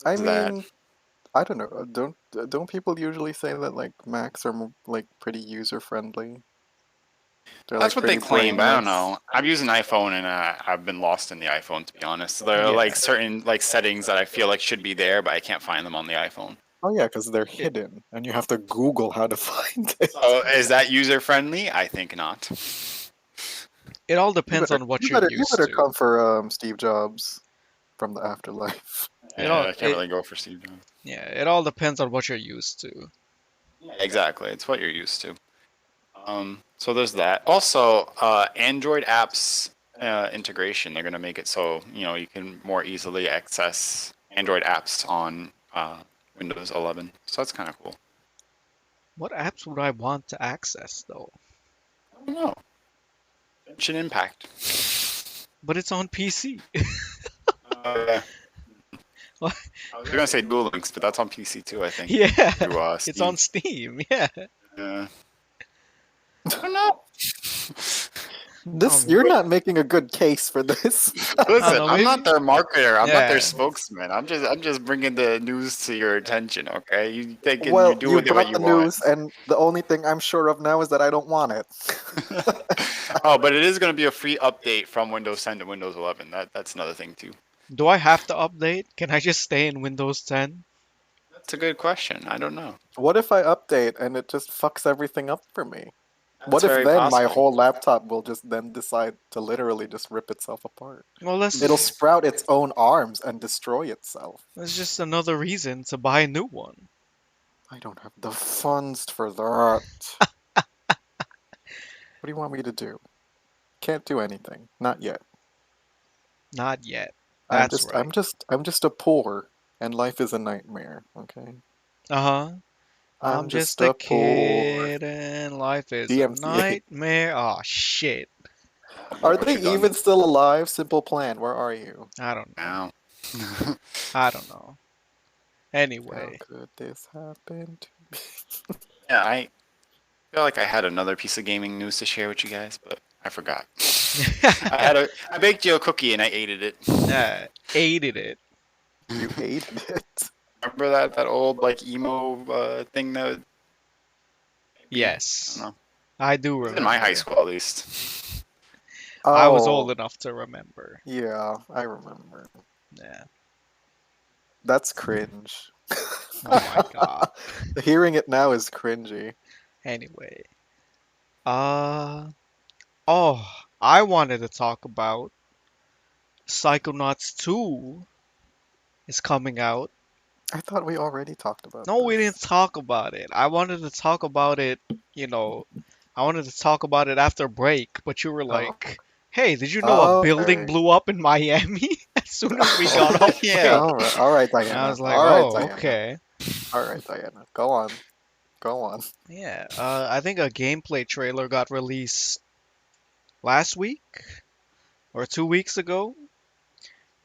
I Is that? mean, I don't know. Don't people usually say that like Macs are like pretty user friendly? They're That's like what they pretty claim, but I don't brainless. know. I've used an iPhone and I've been lost in the iPhone, to be honest. There are Yeah. like certain like settings that I feel like should be there, but I can't find them on the iPhone. Oh yeah, because they're It, hidden, and you have to Google how to find it. So is that user friendly? I think not. it all You depends better, on you what you're better, you used better to. come for Steve Jobs from the afterlife. It all Yeah, I can't it really go for Steve Jobs. yeah, it all depends on what you're used to. Yeah, exactly. It's what you're used to. So there's that. Also, Android apps integration. They're gonna make it so you can more easily access Android apps on Windows 11. So that's kind of cool. What apps would I want to access though? I don't know. Genshin Impact. But it's on PC. Yeah. What? I was gonna say Duel Links, but that's on PC too, I think, Yeah, through it's on Steam. Steam. Yeah. Yeah. I don't know. I This mean, you're not making a good case for this. I don't Listen, know. I'm not Maybe. their marketer. I'm not their Yeah. spokesman. I'm just bringing the news to your attention. Okay, you take and you Well, do you with it what brought you the want. news, and the only thing I'm sure of now is that I don't want it. Oh, but it is going to be a free update from Windows 10 to Windows 11. That's another thing too. Do I have to update? Can I just stay in Windows 10? That's a good question. I don't know. What if I update and it just fucks everything up for me? That's What if very then my possible. whole laptop will just then decide to literally just rip itself apart? Well, It'll that's sprout its own arms and destroy itself. that's just another reason to buy a new one. I don't have the funds for that. What do you want me to do? Can't do anything. Not yet. Not yet. I'm That's just right. I'm just I'm just a poor and life is a nightmare, okay? Uh-huh. I'm I'm just just a a poor kid and life is a DMCA. nightmare. Oh shit. Oh boy, Are what they you done even still alive? Simple Plan, where are you? I don't know. now? I don't know. How Anyway. could this happen to me? Yeah, I feel like I had another piece of gaming news to share with you guys, but I forgot. I baked you a cookie and I ate it. Aided it. You ate it. Remember that old like emo thing that maybe I don't Yes. know. I do It was in my high remember. school at least. I was old Oh, enough to remember. yeah, I remember. Yeah. That's cringe. Oh my god. Hearing it now is cringy. Anyway. Uh oh, I wanted to talk about Psychonauts 2 is coming out. I thought we already talked about No, we didn't this. talk about it. I wanted to talk about it, you know, I wanted to talk about it after break, but you were Oh, like, "Hey, did you know a building okay. blew up in Miami as soon as we got off the Yeah. game?" All right, And I Diana. was like, All right, "Oh, Diana. okay." All right, Diana. Go on. Go on. Yeah, I think a gameplay trailer got released last week or 2 weeks ago,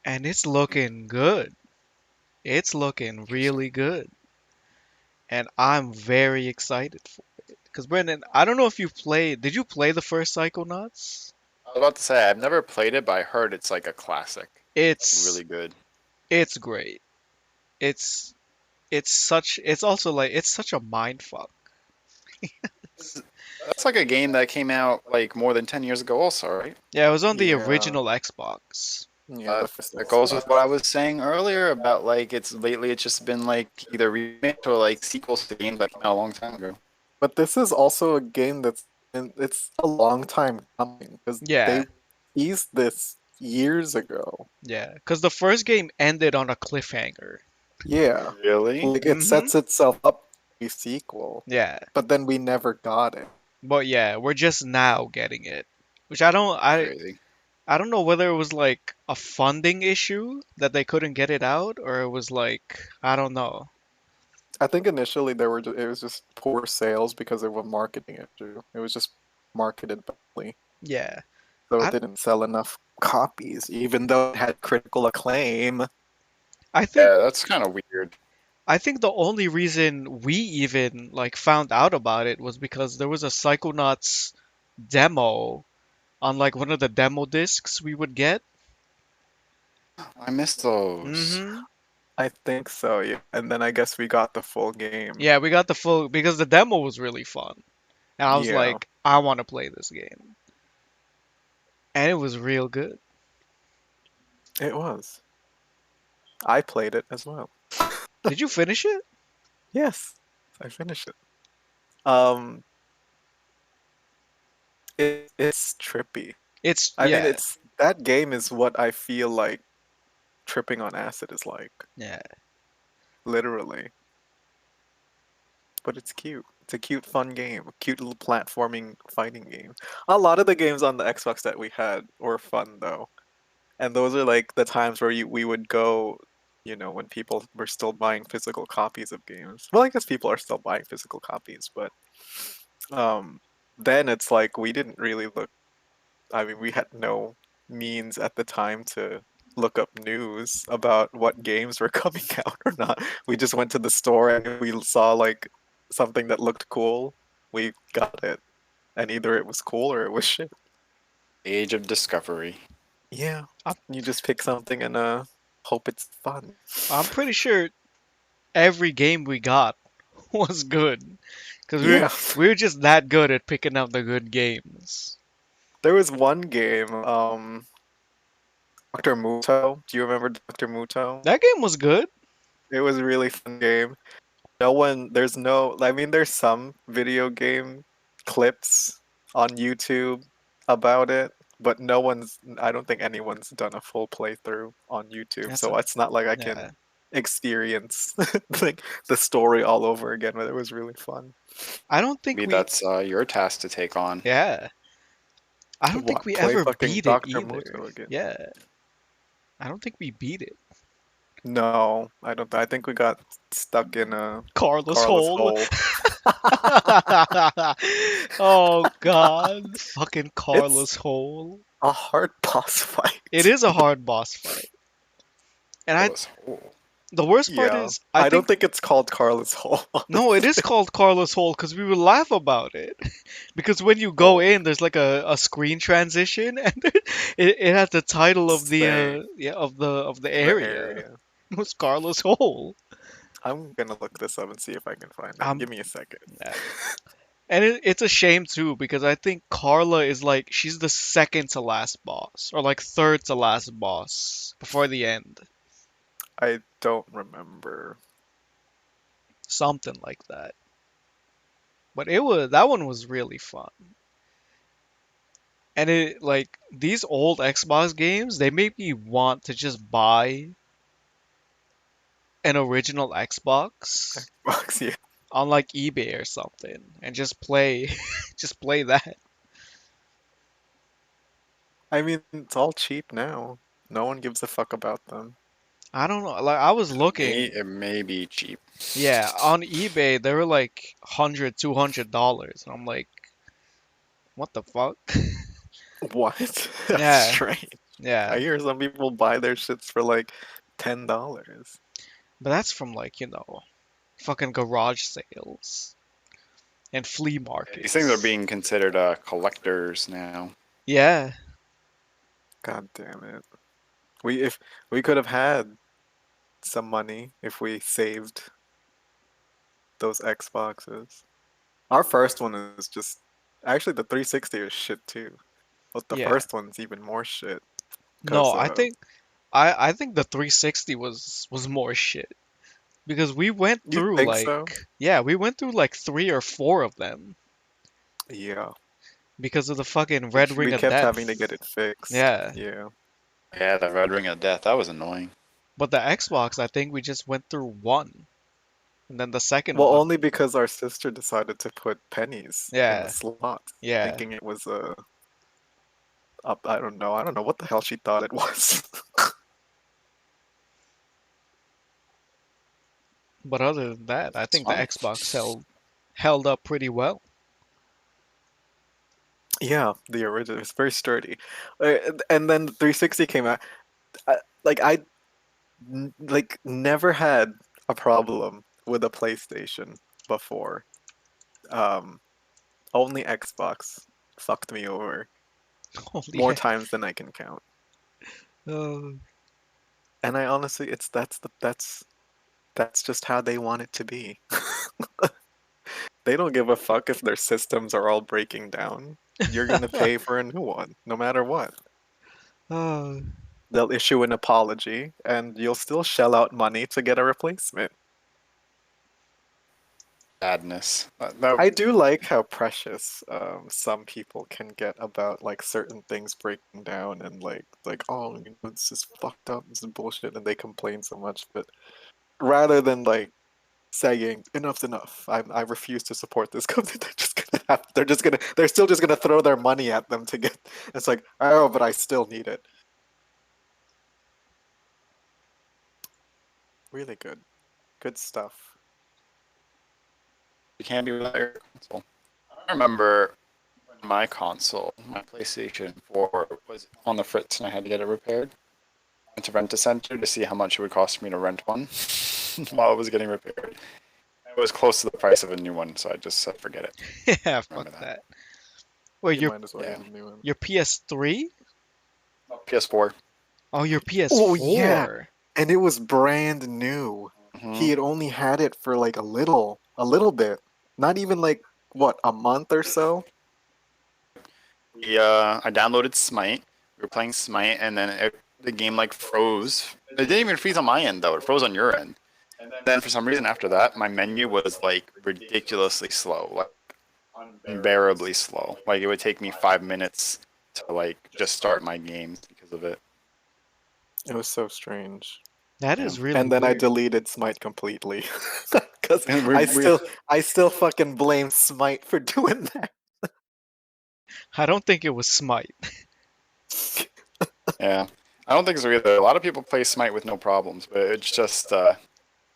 and it's looking good. It's looking Interesting. really good, and I'm very excited for it. Because Brendan, I don't know if you've played. Did you play the first Psychonauts? I was about to say I've never played it, but I heard it's like a classic, like It's really good. it's great. It's it's also like it's such a mind fuck. That's like a game that came out like more than 10 years ago, also, right? Yeah, it was on the Yeah, original Xbox. yeah, the first That goes with Xbox. what I was saying earlier about like it's just been like either remakes or like sequels to games that came out a long time ago. But this is also a game it's a long time coming because Yeah, they teased this years ago. yeah, because the first game ended on a cliffhanger. Yeah, Really? like it Mm-hmm. sets itself up to be a sequel, Yeah, but then we never got it. but yeah, we're just now getting it, which I Crazy. I don't know whether it was like a funding issue that they couldn't get it out, or it was like I don't know. I think initially it was just poor sales because of a marketing issue. It was just marketed badly, Yeah, so it I didn't sell enough copies, even though it had critical acclaim. I think Yeah, that's kind of weird. I think the only reason we even like found out about it was because there was a Psychonauts demo on like one of the demo discs we would get. I miss those. Hmm. I think so, yeah. And then I guess we got the full game. Yeah, we got the full because the demo was really fun. And I was Yeah, like, I want to play this game. And it was real good. it was. I played it as well. Did you finish it? Yes, I finished it. Um, it's trippy. It's I mean, yeah, it's that game is what I feel like tripping on acid is like, yeah. literally. But it's cute. It's a cute, fun game. A cute little platforming fighting game. A lot of the games on the Xbox that we had were fun though. And those are like the times where we would go, when people were still buying physical copies of games. Well, I guess people are still buying physical copies, but um then it's like we didn't really look. I mean, we had no means at the time to look up news about what games were coming out or not. We just went to the store and if we saw like something that looked cool, we got it. And either it was cool or it was shit. Age of Discovery. Yeah. I'm, You just pick something and hope it's fun. I'm pretty sure every game we got was good because Yeah. we were just that good at picking out the good games. There was one game, Dr. Muto. Do you remember Dr. Muto? That game was good. It was a really fun game. There's no, I mean, there's some video game clips on YouTube about it, but I don't think anyone's done a full playthrough on YouTube, That's so a it's not like I yeah. can experience like the story all over again, but it was really fun. I don't think Maybe we that's your task to take on. yeah. I don't think What? we Play ever fucking beat it Dr. either. Muto again? Yeah. I don't think we beat it. No, I don't. I think we got stuck in a Carlos Carla's Hole. hole. Oh God. Fucking It's Carlos Hole. a hard boss It fight. is a hard boss fight. And Carlos Hole. the worst part Yeah, is I I don't think think it's called Carla's hole. no, it is Honestly. called Carlos Hole because we would laugh about it. Because when you go Oh, in, there's like a screen transition, and it has the title of the say yeah of the the area. area. It was Carlos Hole. I'm gonna look this up and see if I can find it. Um, Give me a second. yeah. And it's a shame too because I think Carla is like she's the second to last boss or like third to last boss before the end, I don't remember. something like that. But that one was really fun. And it like these old Xbox games, they make me want to just buy an original Xbox Xbox, yeah. on like eBay or something and just play just play that. I mean, it's all cheap now. No one gives a fuck about them. I don't know. Like I was looking, It may be cheap. yeah, on eBay they were like 100, $200 and I'm like, what the fuck? What? That's Yeah, strange. yeah. I hear some people buy their shits for like $10. But that's from like, fucking garage sales and flea These things are markets. being considered collectors now. Yeah. God damn it. If we could have had some money if we saved. those Xboxes. Our first one is just actually the 360 is shit too. But the Yeah. first one's even more shit. No, Cause I think the 360 was more shit because we went you through think so? like yeah, we went through like 3 or 4 of them Yeah. because of the fucking We, Red Ring we of kept having to Death. get it fixed. Yeah. Yeah. Yeah, the Red Ring of Death. That was annoying. But the Xbox, I think we just went through one. And then the second Well, one. only because our sister decided to put pennies in the Yeah. slots, Yeah. thinking it was a up. I don't know. I don't know what the hell she thought it was. But other than that, I It's think the fun. Xbox held up pretty well. Yeah, the original. It's very sturdy. And then the 360 came out. I, like never had a problem with a PlayStation before. Um, only Xbox fucked me over Holy more heck. times than I can count. Uh, And I honestly, that's just how they want it to be. They don't give a fuck if their systems are all breaking down. You're gonna pay for a new one, no matter what. uh, They'll issue an apology, and you'll still shell out money to get a replacement. Sadness. I do like how precious some people can get about like certain things breaking down and like oh this is fucked up, this is bullshit, and they complain so much. But rather than like saying enough's enough, I refuse to support this company, they're still just gonna throw their money at them to get. It's like oh, but I still need it. Really good stuff. You can't be without your console. I remember when my console, my PlayStation 4, was on the fritz and I had to get it repaired. I went to rent a center to see how much it would cost me to rent one while it was getting repaired. It was close to the price of a new one, so I just said forget it. yeah, fuck Remember that. that. Wait, You might as well Yeah. get a new one. your PS3? PS4. Oh, your Oh yeah, PS4. and it was brand new. He Hmm. had only had it for like a little bit. Not even like what, a month or so? I downloaded Smite. We were playing Smite, and then the game like froze. It didn't even freeze on my end though. It froze on your end. And then for some reason after that, my menu was like ridiculously slow, like unbearably slow. Like it would take me 5 minutes to like just start my games because of it. It was so strange. That Yeah. is really And then I weird. deleted Smite completely. Cuz And I still fucking blame Smite for doing that. I don't think it was Smite. yeah, I don't think so either. A lot of people play Smite with no problems, but it's just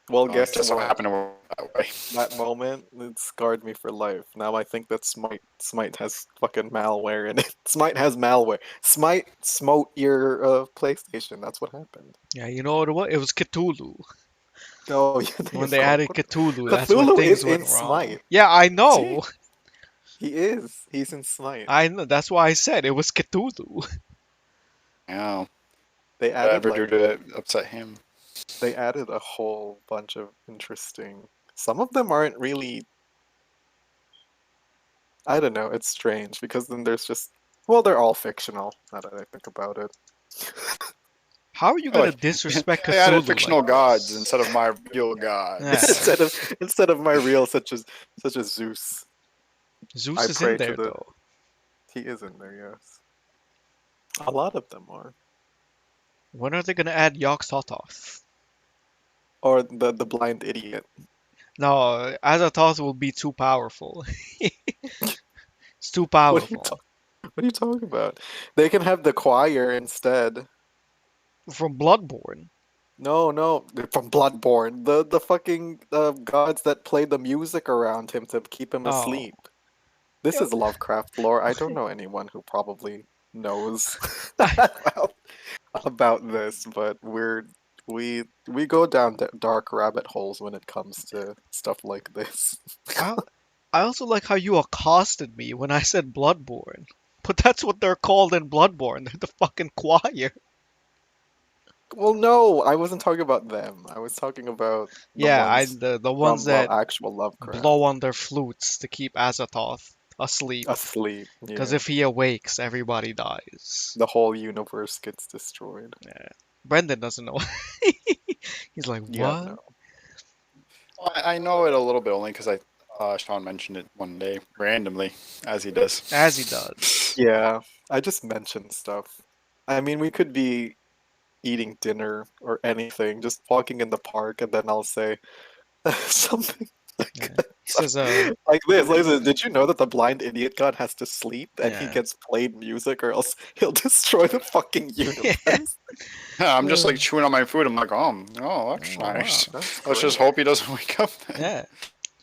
Well, it guess just so what? happened to work that way. That moment, it scarred me for life. Now I think that Smite has fucking malware in it. Smite has malware. Smite smote your PlayStation. That's what happened. Yeah, you know what it was? It was Cthulhu. Oh yeah, there you When they go. added Cthulhu, that's when Cthulhu is things went in wrong. Smite. Yeah, I See, know. he is. He's in Smite. I know. That's why I said it was Cthulhu. Yeah, They added whatever do like to upset him. they added a whole bunch of interesting. Some of them aren't really. I don't know. It's strange because then there's just. Well, they're all fictional. Now that I think about it. How are you Oh, gonna like disrespect I added Cthulhu fictional like gods this? instead of my real Yeah. gods. instead of my real such as Zeus. I Zeus is in pray to there the. though. He is in there, yes. A lot of them are. When are they gonna add Yog Sothoth? Or the blind idiot. No, Azathoth will be too powerful. It's too What are you powerful. what are you talking about? They can have the choir instead. From Bloodborne. No, no, they're from Bloodborne. The fucking gods that play the music around him to keep him Oh. asleep. This Yeah, is Lovecraft lore. I don't know anyone who probably knows I, about this, but we go down dark rabbit holes when it comes to stuff like this. I I also like how you accosted me when I said Bloodborne. But that's what they're called in Bloodborne. They're the fucking choir. Well, no, I wasn't talking about them. I was talking about the Yeah, ones the ones from that actual Lovecraft blow on their flutes to keep Azathoth asleep. asleep. Because Yeah, if he awakes, everybody dies. the whole universe gets destroyed. Yeah. Brendan doesn't know. He's like, Yeah, what? no. I know it a little bit only because Sean mentioned it one day randomly, as he does. As he does. Yeah, I just mentioned stuff. I mean, we could be eating dinner or anything, just walking in the park, and then I'll say something like, Yeah. He says, like this. Like this. Did you know that the blind idiot god has to sleep and he yeah. gets played music or else he'll destroy the fucking Yeah. universe? I'm just like chewing on my food. I'm like, oh, that's Oh, wow. nice. That's Let's just great. hope he doesn't wake up then. Yeah.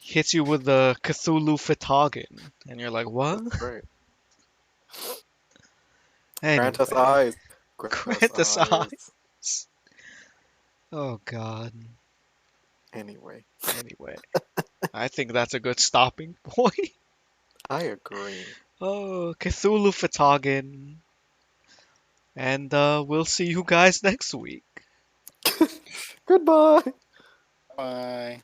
Hits you with the Cthulhu Fhtagn. And you're like, what? That's great. Grant us Anyway. eyes. Grant us Grant us eyes. eyes. Oh, God. Anyway, Anyway. I think that's a good stopping point. I agree. Oh, Cthulhu Fhtagn. And we'll see you guys next week. Goodbye. Bye.